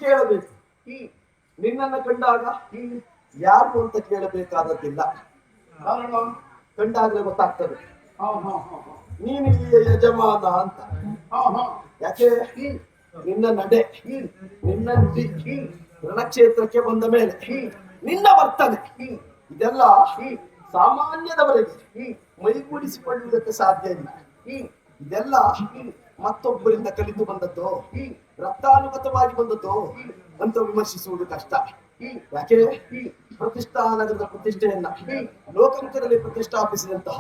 ಕೇಳಬೇಕು. ನಿನ್ನನ್ನು ಕಂಡಾಗ ಯಾರು ಅಂತ ಕೇಳಬೇಕಾದದ್ದಿಲ್ಲ. ಕಂಡಾಗಲೇ ಗೊತ್ತಾಗ್ತದೆ ನೀನು ಇಲ್ಲಿಯ ಯಜಮಾನ ಅಂತ. ಯಾಕೆ ನಿನ್ನ ನಡೆ, ನಿನ್ನ ನುಡಿ, ರಣಕ್ಷೇತ್ರಕ್ಕೆ ಬಂದ ಮೇಲೆ ನಿನ್ನ ವರ್ತನೆ ಇದೆಲ್ಲ ಸಾಮಾನ್ಯದವರೆಗೆ ಮೈಗೂಡಿಸಿಕೊಳ್ಳುವುದಕ್ಕೆ ಸಾಧ್ಯ ಇಲ್ಲ. ಇದೆಲ್ಲ ಮತ್ತೊಬ್ಬರಿಂದ ಕಲಿತು ಬಂದದ್ದು, ರಕ್ತಾನುಗತವಾಗಿ ಬಂದದ್ದು ಅಂತ ವಿಮರ್ಶಿಸುವುದು ಕಷ್ಟ. ಯಾಕೆ ಪ್ರತಿಷ್ಠಾನಗರದ ಪ್ರತಿಷ್ಠೆಯನ್ನ ಲೋಕಾಂತರದಲ್ಲಿ ಪ್ರತಿಷ್ಠಾಪಿಸಿದಂತಹ,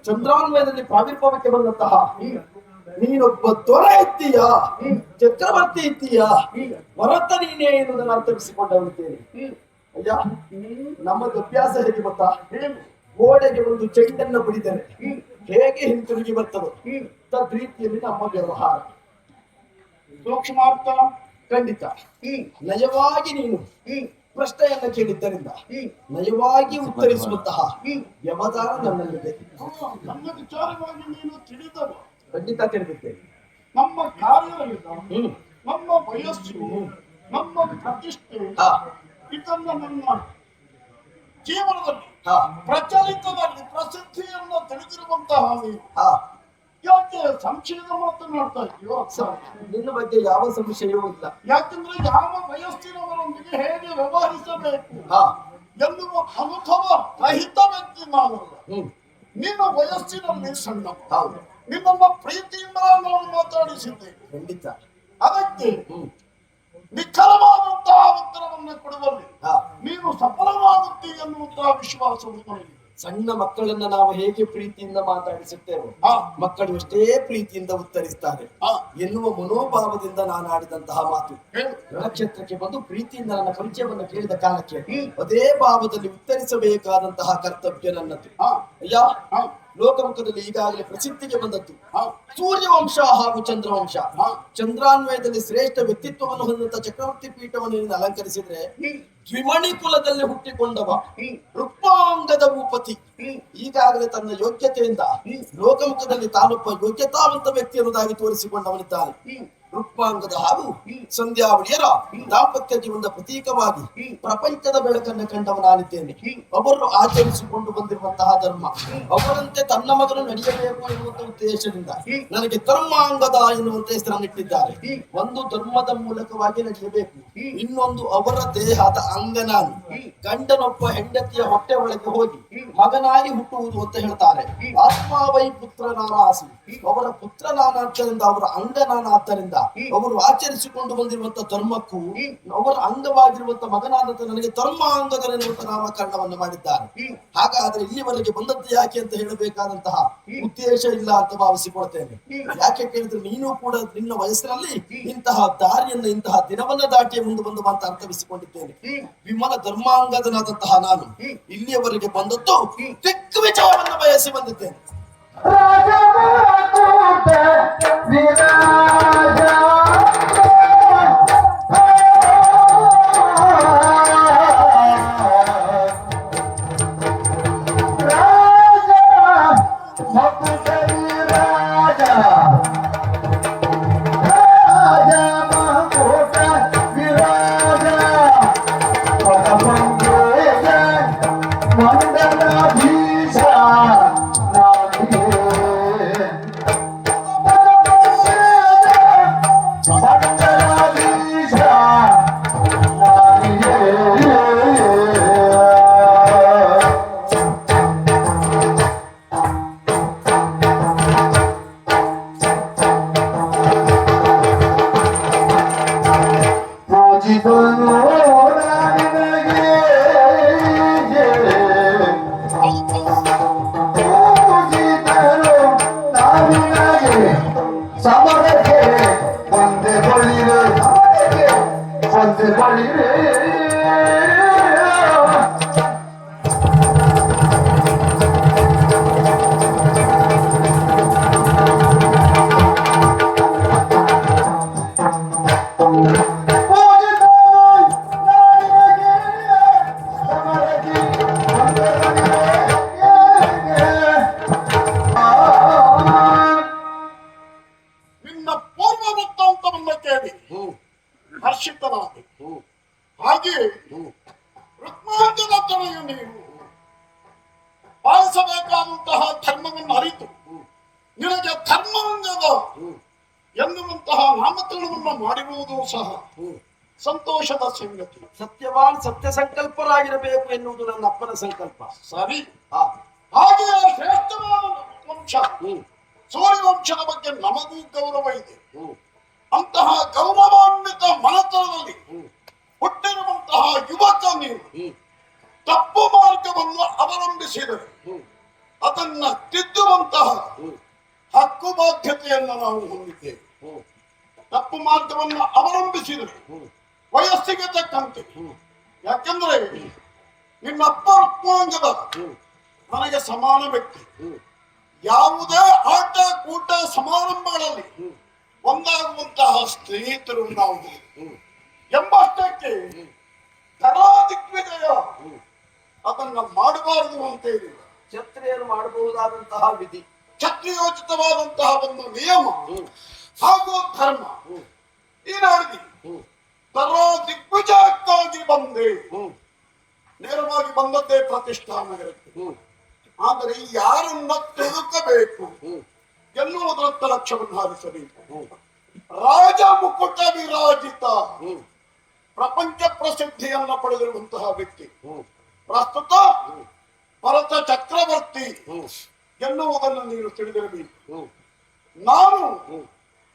ಚಂದ್ರಾನ್ವಯದಲ್ಲಿ ಪ್ರಾವಿರ್ಭಾವಕ್ಕೆ ಬಂದಂತಹ ನೀನೊಬ್ಬ ದೊರೆ ಇದ್ದೀಯ, ಚಕ್ರವರ್ತಿ ಇದ್ದೀಯ, ಭರತ ನೀನೇ ಎನ್ನುವುದನ್ನು ಅರ್ಥವಿಸಿಕೊಂಡವರಿದ್ದೇನೆ. ಅಯ್ಯ, ನಮ್ಮದು ಅಭ್ಯಾಸ ಹೇಗೆ ಗೊತ್ತಾ? ಗೋಡೆಗೆ ಒಂದು ಚೆಂಡನ್ನು ಬಡಿದರೆ ಹೇಗೆ ಹಿಂತಿರುಗಿ ಬರ್ತದೆ ತದ್ರೀತಿಯಲ್ಲಿ ನಮ್ಮ ವ್ಯವಹಾರ. ಸೂಕ್ಷ್ಮಾರ್ಥ ಖಂಡಿತ. ನಯವಾಗಿ ನೀನು ಪ್ರಶ್ನೆಯನ್ನ ಕೇಳಿದ್ದರಿಂದ ನಯವಾಗಿ ಉತ್ತರಿಸುವಂತಹ ವ್ಯವಧಾನ ನನ್ನಲ್ಲಿದೆ. ನನ್ನ ವಿಚಾರವಾಗಿ ನೀನು ತಿಳಿದವ ಖಂಡಿತ ತಿಳಿದಿದ್ದೇನೆ. ನಮ್ಮ ಕಾರ್ಯವಿಲ್ಲ, ನಮ್ಮ ವಯಸ್ಸು, ನಮ್ಮ ಪ್ರತಿಷ್ಠೆ, ಇದನ್ನ ನನ್ನ ಜೀವನದಲ್ಲಿ ಪ್ರಚಲಿತದಲ್ಲಿ ಪ್ರಸಿದ್ಧಿಯನ್ನು ತಿಳಿದಿರುವಂತಹ ಯಾಕೆ ಸಂಶಯದ ಮಾತನಾಡ್ತಾ ಇದೆಯೋ? ನಿನ್ನ ಬಗ್ಗೆ ಯಾವ ಸಂಶಯವೂ ಇಲ್ಲ. ಯಾಕಂದ್ರೆ ಯಾವ ವಯಸ್ಸಿನವರೊಂದಿಗೆ ಹೇಗೆ ವ್ಯವಹರಿಸಬೇಕು ಎನ್ನುವ ಅನುಭವ ರಹಿತ ವ್ಯಕ್ತಿ ನಾನು. ನೀನು ವಯಸ್ಸಿನಲ್ಲಿ ಸಣ್ಣ, ನಿನ್ನನ್ನು ಪ್ರೀತಿಯಿಂದ ನಾನು ಮಾತಾಡಿಸಿದ್ದೇನೆ. ಖಂಡಿತ ಅದಕ್ಕೆ ನಿಖರವಾದಂತಹ ಉತ್ತರವನ್ನು ಕೊಡುವಲ್ಲಿ ನೀನು ಸಫಲವಾಗುತ್ತಿ ಎನ್ನುವಂತಹ ವಿಶ್ವಾಸವು ನನಗೆ. ಸಣ್ಣ ಮಕ್ಕಳನ್ನ ನಾವು ಹೇಗೆ ಪ್ರೀತಿಯಿಂದ ಮಾತಾಡಿಸುತ್ತೇವೆ, ಮಕ್ಕಳು ಎಷ್ಟೇ ಪ್ರೀತಿಯಿಂದ ಉತ್ತರಿಸ್ತಾರೆ ಎನ್ನುವ ಮನೋಭಾವದಿಂದ ನಾನು ಆಡಿದಂತಹ ಮಾತು ರಣಕ್ಷೇತ್ರಕ್ಕೆ ಬಂದು ಪ್ರೀತಿಯಿಂದ ನನ್ನ ಪರಿಚಯವನ್ನು ಕೇಳಿದ ಕಾಲಕ್ಕೆ ಅದೇ ಭಾವದಲ್ಲಿ ಉತ್ತರಿಸಬೇಕಾದಂತಹ ಕರ್ತವ್ಯ ನನ್ನದು. ಅಯ್ಯ, ಲೋಕಮುಖದಲ್ಲಿ ಈಗಾಗಲೇ ಪ್ರಸಿದ್ಧಿಗೆ ಬಂದದ್ದು ಸೂರ್ಯವಂಶ ಹಾಗೂ ಚಂದ್ರವಂಶ. ಚಂದ್ರಾನ್ವಯದಲ್ಲಿ ಶ್ರೇಷ್ಠ ವ್ಯಕ್ತಿತ್ವವನ್ನು ಹೊಂದಿದಂತ ಚಕ್ರವರ್ತಿ ಪೀಠವನ್ನು ಅಲಂಕರಿಸಿದ್ರೆ ದ್ವಿಮಣಿ ಕುಲದಲ್ಲಿ ಹುಟ್ಟಿಕೊಂಡವ ರುಕ್ಮಾಂಗದ ಭೂಪತಿ ಈಗಾಗಲೇ ತನ್ನ ಯೋಗ್ಯತೆಯಿಂದ ಲೋಕಮುಖದಲ್ಲಿ ತಾನೊಬ್ಬ ಯೋಗ್ಯತಾವಂತ ವ್ಯಕ್ತಿ ಅನ್ನೋದಾಗಿ ತೋರಿಸಿಕೊಂಡವನಿದ್ದಾನೆ. ರುಕ್ಮಾಂಗದ ಹಾಗೂ ಸಂಧ್ಯಾವಳಿಯರ ದಾಂಪತ್ಯ ಜೀವನದ ಪ್ರತೀಕವಾಗಿ ಪ್ರಪಂಚದ ಬೆಳಕನ್ನು ಕಂಡವನಾಗಿದ್ದೇನೆ. ಅವರು ಆಚರಿಸಿಕೊಂಡು ಬಂದಿರುವಂತಹ ಧರ್ಮ ಅವರಂತೆ ತನ್ನ ಮಗನು ನಡೆಯಬೇಕು ಎನ್ನುವಂತ ಉದ್ದೇಶದಿಂದ ನನಗೆ ಧರ್ಮಾಂಗದ ಎನ್ನುವಂತ ಹೆಸರನ್ನಿಟ್ಟಿದ್ದಾರೆ. ಒಂದು ಧರ್ಮದ ಮೂಲಕವಾಗಿ ನಡೆಯಬೇಕು, ಇನ್ನೊಂದು ಅವರ ದೇಹದ ಅಂಗ. ನಾನು ಗಂಡನೊಬ್ಬ ಹೆಂಡತಿಯ ಹೊಟ್ಟೆ ಒಳಗೆ ಹೋಗಿ ಮಗನಾಗಿ ಹುಟ್ಟುವುದು ಅಂತ ಹೇಳ್ತಾರೆ. ಆತ್ಮಾವೈ ಪುತ್ರ ನಾನಾಸಿ, ಅವರ ಪುತ್ರ ನಾನಾದ್ದರಿಂದ ಅವರ ಅಂಗ ನಾನಾದ್ದರಿಂದ ಅವರು ಆಚರಿಸಿಕೊಂಡು ಬಂದಿರುವಂತಹ ಧರ್ಮಕ್ಕೂ ಅವರ ಅಂಗವಾಗಿರುವಂತಹ ಮಗನಾದಂತ ನನಗೆ ಧರ್ಮಾಂಗದನೆನ್ನುವಂತ ನಾಮಕರಣವನ್ನು ಮಾಡಿದ್ದಾರೆ. ಹಾಗಾದ್ರೆ ಇಲ್ಲಿವರೆಗೆ ಬಂದದ್ದು ಯಾಕೆ ಅಂತ ಹೇಳಬೇಕಾದಂತಹ ಉದ್ದೇಶ ಇಲ್ಲ ಅಂತ ಭಾವಿಸಿಕೊಳ್ತೇನೆ. ಯಾಕೆ ಕೇಳಿದ್ರೆ ನೀನು ಕೂಡ ನಿನ್ನ ವಯಸ್ಸಿನಲ್ಲಿ ಇಂತಹ ದಾರಿಯನ್ನ ಇಂತಹ ದಿನವನ್ನ ದಾಟಿಯ ಮುಂದೆ ಬಂದು ಅಂತ ಅರ್ಥವಿಸಿಕೊಂಡಿದ್ದೇನೆ. ವಿಮಲ ಧರ್ಮಾಂಗದನಾದಂತಹ ನಾನು ಇಲ್ಲಿಯವರೆಗೆ ಬಂದದ್ದು ದಿಗ್ವಿಜಯವನ್ನು ಬಯಸಿ ಬಂದಿದ್ದೇನೆ. ಹರ್ಷಿತನಾದೆ. ಹ್ಮ್ ಹಾಗೆ ಹ್ಮ್ ರುಕ್ಮಾಂಗದ ತನೆಯು ನೀನು ಪಾಲಿಸಬೇಕಾದಂತಹ ಧರ್ಮವನ್ನು ಅರಿತು ನಿನಗೆ ಧರ್ಮಾಂಗದ ಹ್ಮ್ ಎನ್ನುವಂತಹ ನಾಮಕರಣವನ್ನು ಮಾಡಿರುವುದು ಸಹ ಹ್ಮ್ ಸಂತೋಷದ ಸಂಗತಿ. ಸತ್ಯವಾನ್ ಸತ್ಯ ಸಂಕಲ್ಪರಾಗಿರಬೇಕು ಎನ್ನುವುದು ನನ್ನ ಅಪ್ಪನ ಸಂಕಲ್ಪ. ಸರಿ. ಆ ಹಾಗೆಯೇ ಶ್ರೇಷ್ಠವಾದ ವಂಶ ಹ್ಮ್ ಸೂರ್ಯವಂಶದ ಬಗ್ಗೆ ನಮಗೂ ಗೌರವ ಇದೆ. ಹ್ಮ್ ಅಂತಹ ಗೌರವಾನ್ವಿತ ಮನತನದಲ್ಲಿ ಹ್ಮ್ ಹುಟ್ಟಿರುವಂತಹ ಯುವಕ ನೀವು ಹ್ಮ್ ತಪ್ಪು ಮಾರ್ಗವನ್ನು ಅವಲಂಬಿಸಿದರೆ ಹ್ಮ್ ಅದನ್ನ ತಿದ್ದುವಂತಹ ಹ್ಮ್ ಹಕ್ಕು ಬಾಧ್ಯತೆಯನ್ನು ನಾವು ಹೊಂದಿದ್ದೇವೆ. ಹ್ಮ್ ತಪ್ಪು ಮಾರ್ಗವನ್ನು ಅವಲಂಬಿಸಿದರೆ ಹ್ಮ್ ವಯಸ್ಸಿಗೆ ತಕ್ಕಂತೆ. ಹ್ಮ್ ಯಾಕೆಂದ್ರೆ ನಿನ್ನಪ್ಪ ರುಕ್ಮಾಂಗದ ಹ್ಮ್ ನನಗೆ ಸಮಾನ ವ್ಯಕ್ತಿ. ಹ್ಮ್ ಯಾವುದೇ ಆಟ ಕೂಟ ಸಮಾರಂಭಗಳಲ್ಲಿ ಹ್ಮ್ ಒಂದಾಗುವಂತಹ ಸ್ನೇಹಿತರು ನಾವು ಹ್ಮ್ ಎಂಬಷ್ಟಕ್ಕೆ ಹ್ಮ್ ಧರಾ ದಿಗ್ವಿಜಯ ಹ್ಮ್ ಅದನ್ನ ಮಾಡಬಾರದು ಅಂತ ಹೇಳಿ ಕ್ಷತ್ರಿಯರು ಮಾಡಬಹುದಾದಂತಹ ವಿಧಿ, ಕ್ಷತ್ರಿಯೋಚಿತವಾದಂತಹ ಒಂದು ನಿಯಮ ಹ್ಮ್ ಹಾಗೂ ಧರ್ಮ ಹ್ಮ್ ಈ ನಾಡಿಗೆ ಹ್ಮ್ ಧರಾ ದಿಗ್ವಿಜಯಕ್ಕಾಗಿ ಬಂದೆ. ಹ್ಮ್ ನೇರವಾಗಿ ಬಂದದ್ದೇ ಪ್ರತಿಷ್ಠಾನಗರಕ್ಕೆ. ಹ್ಮ್ ಆದರೆ ಯಾರನ್ನ ತಿಳುಕಬೇಕು ಹ್ಮ್ ಎನ್ನುವುದರತ್ತ ಲಕ್ಷ್ಯವನ್ನು ಹಾರಿಸಬೇಕು. ಹ್ಮ್ ರಾಜ ಮುಕುಟ ವಿರಾಜಿತ ಹ್ಮ್ ಪ್ರಪಂಚ ಪ್ರಸಿದ್ಧಿಯನ್ನ ಪಡೆದಿರುವಂತಹ ವ್ಯಕ್ತಿ ಹ್ಮ್ ಪ್ರಸ್ತುತ ಹ್ಮ್ ಭರತ ಚಕ್ರವರ್ತಿ ಹ್ಮ್ ಎನ್ನುವುದನ್ನು ನೀನು ತಿಳಿದಿರಬೇಕು. ಹ್ಮ್ ನಾನು ಹ್ಮ್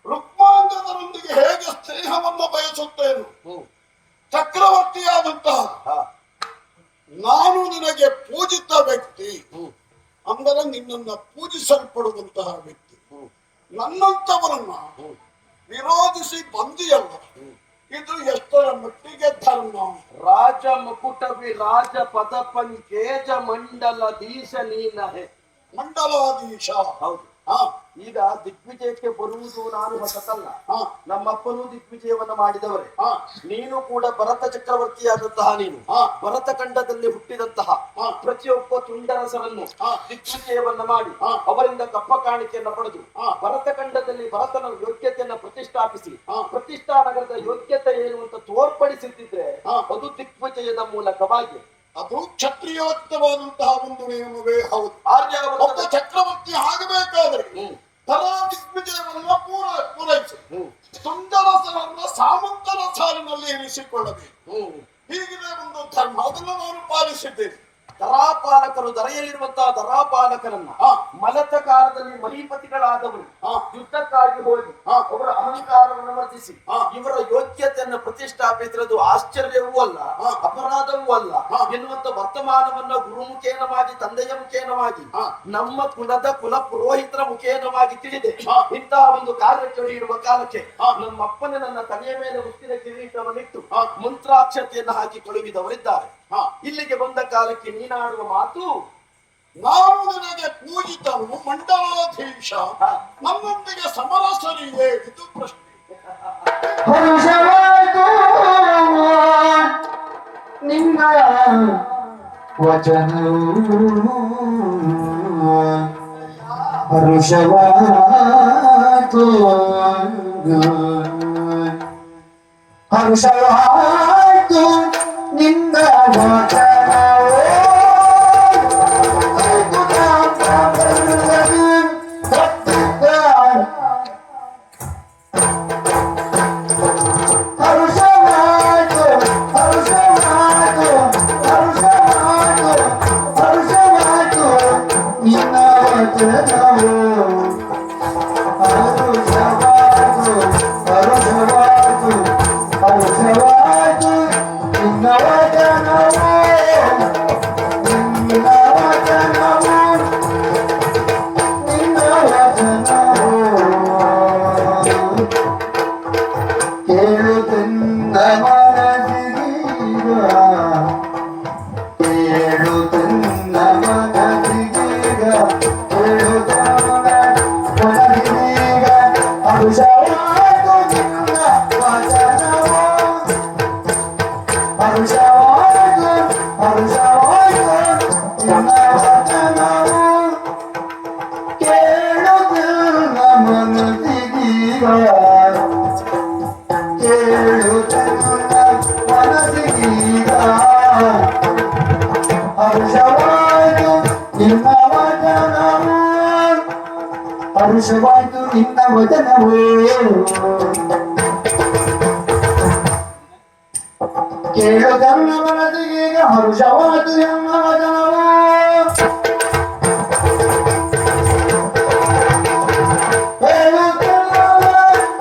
ರುಕ್ಮಾಂಗದರೊಂದಿಗೆ ಹೇಗೆ ಸ್ನೇಹವನ್ನು ಬಯಸುತ್ತೇನೆ, ಹ್ಮ್ ಚಕ್ರವರ್ತಿಯಾದಂತಹ ಹಾ ನಾನು ನಿನಗೆ ಪೂಜಿತ ವ್ಯಕ್ತಿ, ಹ್ಮ್ ಅಂದರೆ ನಿನ್ನನ್ನು ಪೂಜಿಸಲ್ಪಡುವಂತಹ ವ್ಯಕ್ತಿ. ಹ್ಮ್ ನನ್ನಂತವರನ್ನ ಹ್ಮ್ ವಿರೋಧಿಸಿ ಬಂದಿಯಲ್ಲ, ಹ್ಮ್ ಇದು ಎಷ್ಟರ ಮಟ್ಟಿಗೆ ಧರ್ಮ? ರಾಜ ಮುಕುಟವಿ ರಾಜ ಪದಪಂಕೇಜ ಮಂಡಲ ದೀಶ ನೀನಹೆ. ಮಂಡಲಾಧೀಶ. ಹೌದು. ಹಾ ಈಗ ದಿಗ್ವಿಜಯಕ್ಕೆ ಬರುವುದು ನಾನು ಹೊಸತಲ್ಲ, ಹಾ ನಮ್ಮಪ್ಪನೂ ದಿಗ್ವಿಜಯವನ್ನ ಮಾಡಿದವರೇ. ಹಾ ನೀನು ಕೂಡ ಭರತ ಚಕ್ರವರ್ತಿಯಾದಂತಹ ನೀನು ಹಾ ಭರತ ಖಂಡದಲ್ಲಿ ಹುಟ್ಟಿದಂತಹ ಹಾ ಪ್ರತಿಯೊಬ್ಬ ತುಂಡರಸರನ್ನು ಹಾ ದಿಗ್ವಿಜಯವನ್ನ ಮಾಡಿ ಹಾ ಅವರಿಂದ ಕಪ್ಪ ಕಾಣಿಕೆಯನ್ನ ಪಡೆದು ಹಾ ಭರತ ಖಂಡದಲ್ಲಿ ಭರತನ ಯೋಗ್ಯತೆಯನ್ನ ಪ್ರತಿಷ್ಠಾಪಿಸಿ ಹಾ ಪ್ರತಿಷ್ಠಾ ನಗರದ ಯೋಗ್ಯತೆ ಏನು ಅಂತ ತೋರ್ಪಡಿಸುತ್ತಿದ್ರೆ ಹಾ ಅದು ದಿಗ್ವಿಜಯದ ಮೂಲಕವಾಗಿ ಅದು ಕ್ಷತ್ರಿಯೋಚಿತವಾದಂತಹ ಒಂದು ನಿಯಮವೇ ಹೌದು. ಒಬ್ಬ ಆರ್ಯಾವರ್ತ ಚಕ್ರವರ್ತಿ ಆಗಬೇಕಾದ್ರೆ ಹ್ಮ್ ಧರಾ ದಿಗ್ವಿಜಯವನ್ನ ಪೂರೈಸಿ ಹ್ಮ್ ಸುಂದರಸರನ್ನ ಸಾಮಂತರ ಸಾಲಿನಲ್ಲಿ ಇರಿಸಿಕೊಳ್ಳಬೇಕು. ಹ್ಮ್ ಹೀಗಿದೆ ಒಂದು ಧರ್ಮ, ಅದನ್ನು ನಾನು ಪಾಲಿಸಿದ್ದೇನೆ. ದರಾಪಾಲಕರು ದರೆಯಲ್ಲಿರುವಂತಹ ದರಾಪಾಲಕರನ್ನ ಹಾ ಮಲತ ಕಾಲದಲ್ಲಿ ಮಹಿಪತಿಗಳಾದವರು ಹಾ ಯುದ್ಧಕ್ಕಾಗಿ ಹೋಗಿ ಹಾ ಅವರ ಅಹಂಕಾರವನ್ನು ವರ್ಧಿಸಿ ಹಾ ಇವರ ಯೋಗ್ಯತೆಯನ್ನು ಪ್ರತಿಷ್ಠಾಪಿಸಿರೋದು ಆಶ್ಚರ್ಯವೂ ಅಲ್ಲ, ಹಾ ಅಪರಾಧವೂ ಅಲ್ಲ ಹಾ ಎನ್ನುವಂತ ವರ್ತಮಾನವನ್ನ ಗುರುಮುಖೇನವಾಗಿ ತಂದೆಯ ಮುಖೇನವಾಗಿ ಹಾ ನಮ್ಮ ಕುಲದ ಕುಲ ಪುರೋಹಿತರ ಮುಖೇನವಾಗಿ ತಿಳಿದೆ. ಹಾ ಇಂತಹ ಒಂದು ಕಾರ್ಯಕ್ಕೆ ಇರುವ ಕಾಲಕ್ಕೆ ಹಾ ನಮ್ಮಪ್ಪನೇ ನನ್ನ ತಲೆಯ ಮೇಲೆ ಮುತ್ತಿನ ಕಿರೀಟವನ್ನಿಟ್ಟು ಹಾ ಮಂತ್ರಾಕ್ಷತೆಯನ್ನು ಹಾಕಿ ಕಳುಹಿದವರಿದ್ದಾರೆ. ಹಾ ಇಲ್ಲಿಗೆ ಬಂದ ಕಾಲಕ್ಕೆ ನೀನಾಡುವ ಮಾತು ನಾನು ನಿನಗೆ ಪೂಜಿತನು ಮಂಡಲಾಧೀಶ, ಹಾ, ನನ್ನೊಂದಿಗೆ ಸಮರಸರಿಯೇ? ಇದು ಪ್ರಶ್ನೆ. ಹರುಷವಾಯ್ತು ನಿನ್ನ ವಚನ, ಹರುಷವಾಯ್ತು ಹರುಷವಾಯ್ತು ನಿನ್ನ ವಚನವೋ ಹರುಷವಾಯ್ತು ಹರುಷವಾಯ್ತು ಹರುಷವಾಯ್ತು ಹರುಷವಾಯ್ತು ನಿನ್ನ ವಚನವೋ ಹರುಷವಾಯ್ತು ಹರುಷವಾಯ್ತು ಹರುಷವಾಯ್ತು ನಿನ್ನ ವಚನವೋ ಹರುಷವಾಯ್ತು ನಿನ್ನ ವಚನವೋ ಕೇಳು ತನ್ನ ಮನದಿಗೀಗ ಹರುಷವಾಯ್ತು ಎನ್ನ ವಚನವೋ ಕೇಳು ತನ್ನ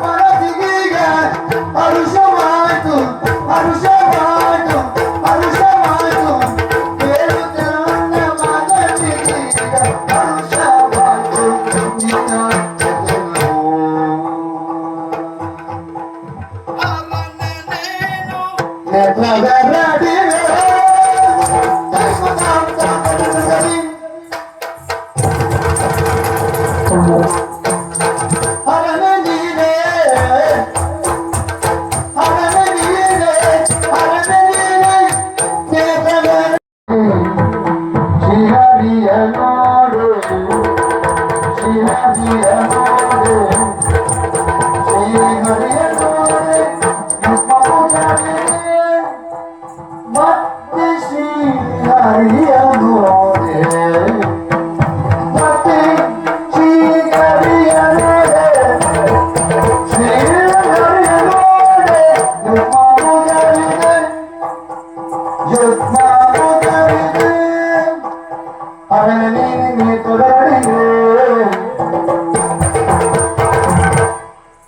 ಮನದಿಗೀಗ ಹರುಷವಾಯ್ತು ಹರುಷವಾಯ್ತು ಹರುಷವಾಯ್ತು ಕೇಳು ತನ್ನ ಮನದಿಗೀಗ ಹರುಷವಾಯ್ತು ನಿನ್ನ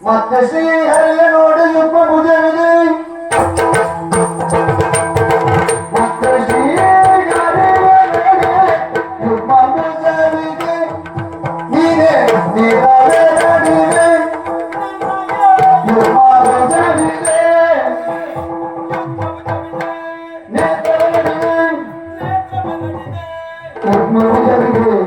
ಮತ್ತೆ ಶ್ರೀ ಹರಿಯ ನೋಡಿ ಯುಪ ಭುಜವಿದೆ ಮತ್ತೆ ಶ್ರೀ ಹರಿಯ ನೋಡಿ ಯುಪ ಭುಜವಿದೆ ನೀನೆ ನೀರೇ ನೀನೆ ಯುಪ ಭುಜವಿದೆ ನೇತ್ರವಿದೆ ಯುಪ ಭುಜವಿದೆ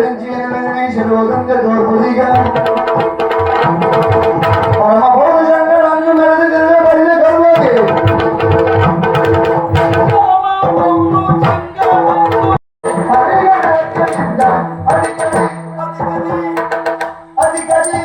ಗಂಗೆ ತೋರ್ಪುದೀಗ ಪರಮ ಪೌರುಷಗಳನ್ನು ಮೆರೆದು ಬರಿದ ಕರುವಾಗಿ ಅಧಿಕಾರಿ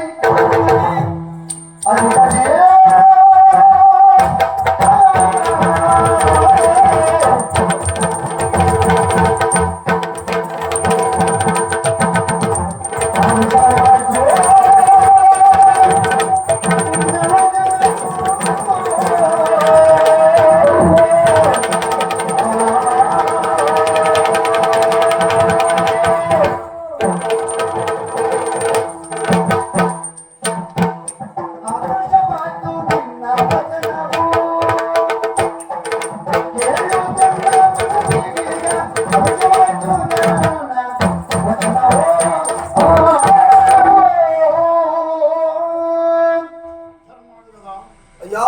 ಅಯ್ಯ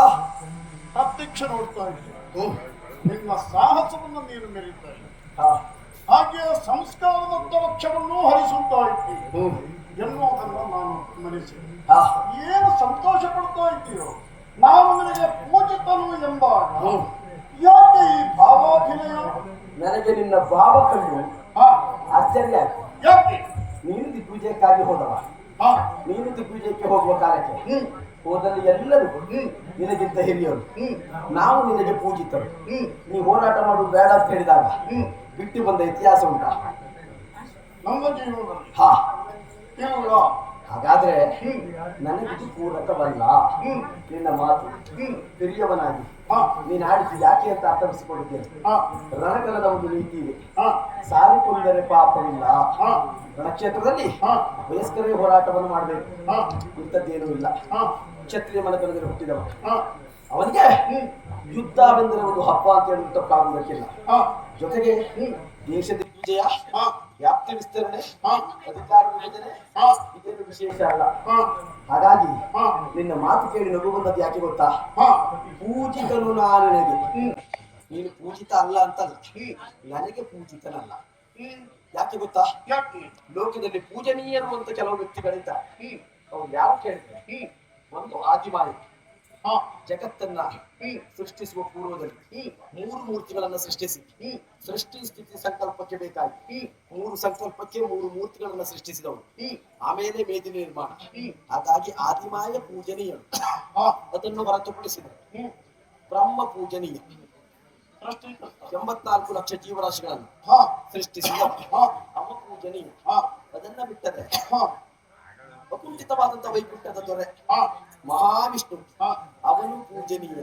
ಪ್ರತ್ಯಕ್ಷ ನೋಡ್ತಾ ಇದ್ದೆ ನಿನ್ನ ಸಾಹಸವನ್ನು ನೀನು ಮೆರೀತಾ ಇದ್ದೆ ಹಾ ಹಾಗೆ ಸಂಸ್ಕಾರದ ಲಕ್ಷ್ಯವನ್ನು ಹರಿಸುತ್ತಾ ಇದ್ದೀವಿ ಎನ್ನುವುದನ್ನು ನಾನು ಗಮನಿಸಿದೆ. ಹಾ ಏನು ಸಂತೋಷ ಪಡ್ತಾ ಇದ್ದೀಯೋ ನಾನು ನಿನಗೆ ಪೂಜಿತನು ಎಂದಾಗ ಯಾಕೆ ಈ ಭಾವಾಭಿನಯ? ನನಗೆ ನಿನ್ನ ಭಾವ ಕಂಡು ಹಾ, ಆಶ್ಚರ್ಯ ಆಯ್ತು. ಯಾಕೆ? ನೀನು ದಿಗ್ವಿಜಯಕ್ಕಾಗಿ ಹೋದವ. ಹಾ, ನೀನು ದಿಗ್ವಿಜಯಕ್ಕೆ ಹೋಗುವ ಕಾಲಕ್ಕೆ ಹೋದಲ್ಲಿ ಎಲ್ಲರೂ ನಿನಗಿಂತ ಹಿರಿಯರು, ನಾವು ನಿನಗೆ ಪೂಜಿತರು. ನೀ ಹೋರಾಟ ಮಾಡುವುದು ಬೇಡ ಅಂತ ಹೇಳಿದಾಗ ಬಿಟ್ಟು ಬಂದ ಇತಿಹಾಸ ಉಂಟಾ? ನಮ್ಮ ಜೀವನದಲ್ಲಿ ಹಾ ಇಲ್ಲ. ಹಾಗಾದ್ರೆ ನನಗಿದು ಪೂರಕವಲ್ಲ. ನಿನ್ನ ಮಾತು ಹಿರಿಯವನಾಗಿ ನೀನು ಆಡಿಸಿ ಯಾಕೆ ಅಂತ ಅರ್ಥವಿಸಿಕೊಂಡಿದ್ದೇನೆ. ರಣಕಲದ ಒಂದು ನೀತಿ ಇದೆ, ಸಾರಿಕೊಂಡರೆ ಪಾಪವಿಲ್ಲ. ರಣಕ್ಷೇತ್ರದಲ್ಲಿ ವಯಸ್ಕರೇ ಹೋರಾಟವನ್ನು ಮಾಡಬೇಕು, ಇಂಥದ್ದೇನೂ ಇಲ್ಲ. ಕ್ಷತ್ರಿಯ ಮನೆತನದಲ್ಲಿ ಹುಟ್ಟಿದವ ಅವನಿಗೆ ಯುದ್ಧವೆಂದರೆ ಒಂದು ಹಬ್ಬ ಅಂತ ಹೇಳಿ ತಪ್ಪಾಗುವುದಕ್ಕಿಲ್ಲ. ಜೊತೆಗೆ ದೇಶದ ವಿಜಯ, ವ್ಯಾಪ್ತಿ ವಿಸ್ತರಣೆ, ಅಧಿಕಾರ ವಿಭಜನೆ ಇದೇನು ವಿಶೇಷ ಅಲ್ಲ. ಹಾಗಾಗಿ ನಿನ್ನ ಮಾತು ಕೇಳಿ ನಗು ಬಂದದ್ದು ಯಾಕೆ ಗೊತ್ತಾ? ಪೂಜಿತನು ನಾನು ನಿನಗೆ, ನೀನು ಪೂಜಿತ ಅಲ್ಲ ಅಂತಲ್ಲ, ನನಗೆ ಪೂಜಿತನಲ್ಲ. ಯಾಕೆ ಗೊತ್ತಾ? ಲೋಕದಲ್ಲಿ ಪೂಜನೀಯರು ಅಂತ ಕೆಲವು ವ್ಯಕ್ತಿಗಳಿದ್ದಾರೆ. ಅವ್ರು ಯಾರು ಕೇಳಿದ್ರೆ, ಒಂದು ಆದಿಮಾಯಿ ಜಗತ್ತನ್ನ ಸೃಷ್ಟಿಸುವ ಪೂರ್ವದಲ್ಲಿ 3 ಮೂರ್ತಿಗಳನ್ನ ಸೃಷ್ಟಿಸಿ, ಸೃಷ್ಟಿ ಸ್ಥಿತಿ ಸಂಕಲ್ಪಕ್ಕೆ ಬೇಕಾಗಿ 3 ಸಂಕಲ್ಪಕ್ಕೆ 3 ಮೂರ್ತಿಗಳನ್ನ ಸೃಷ್ಟಿಸಿದವರು. ಆಮೇಲೆ ಮೇದಿನ ನಿರ್ಮಾಣ. ಹಾಗಾಗಿ ಆದಿಮಾಯ ಪೂಜನೀಯರು, ಅದನ್ನು ಹೊರತುಪಡಿಸಿದರು ಬ್ರಹ್ಮ ಪೂಜನೀಯ. 84 ಲಕ್ಷ ಜೀವರಾಶಿಗಳನ್ನು ಸೃಷ್ಟಿಸಿದ ಅವ ಪೂಜನೀಯ. ಅದನ್ನ ಬಿಟ್ಟರೆ ಅಕುಂಠಿತವಾದಂತಹ ವೈಕುಂಠದ ದೊರೆ ಮಹಾವಿಷ್ಣು, ಅವನು ಪೂಜನೀಯ.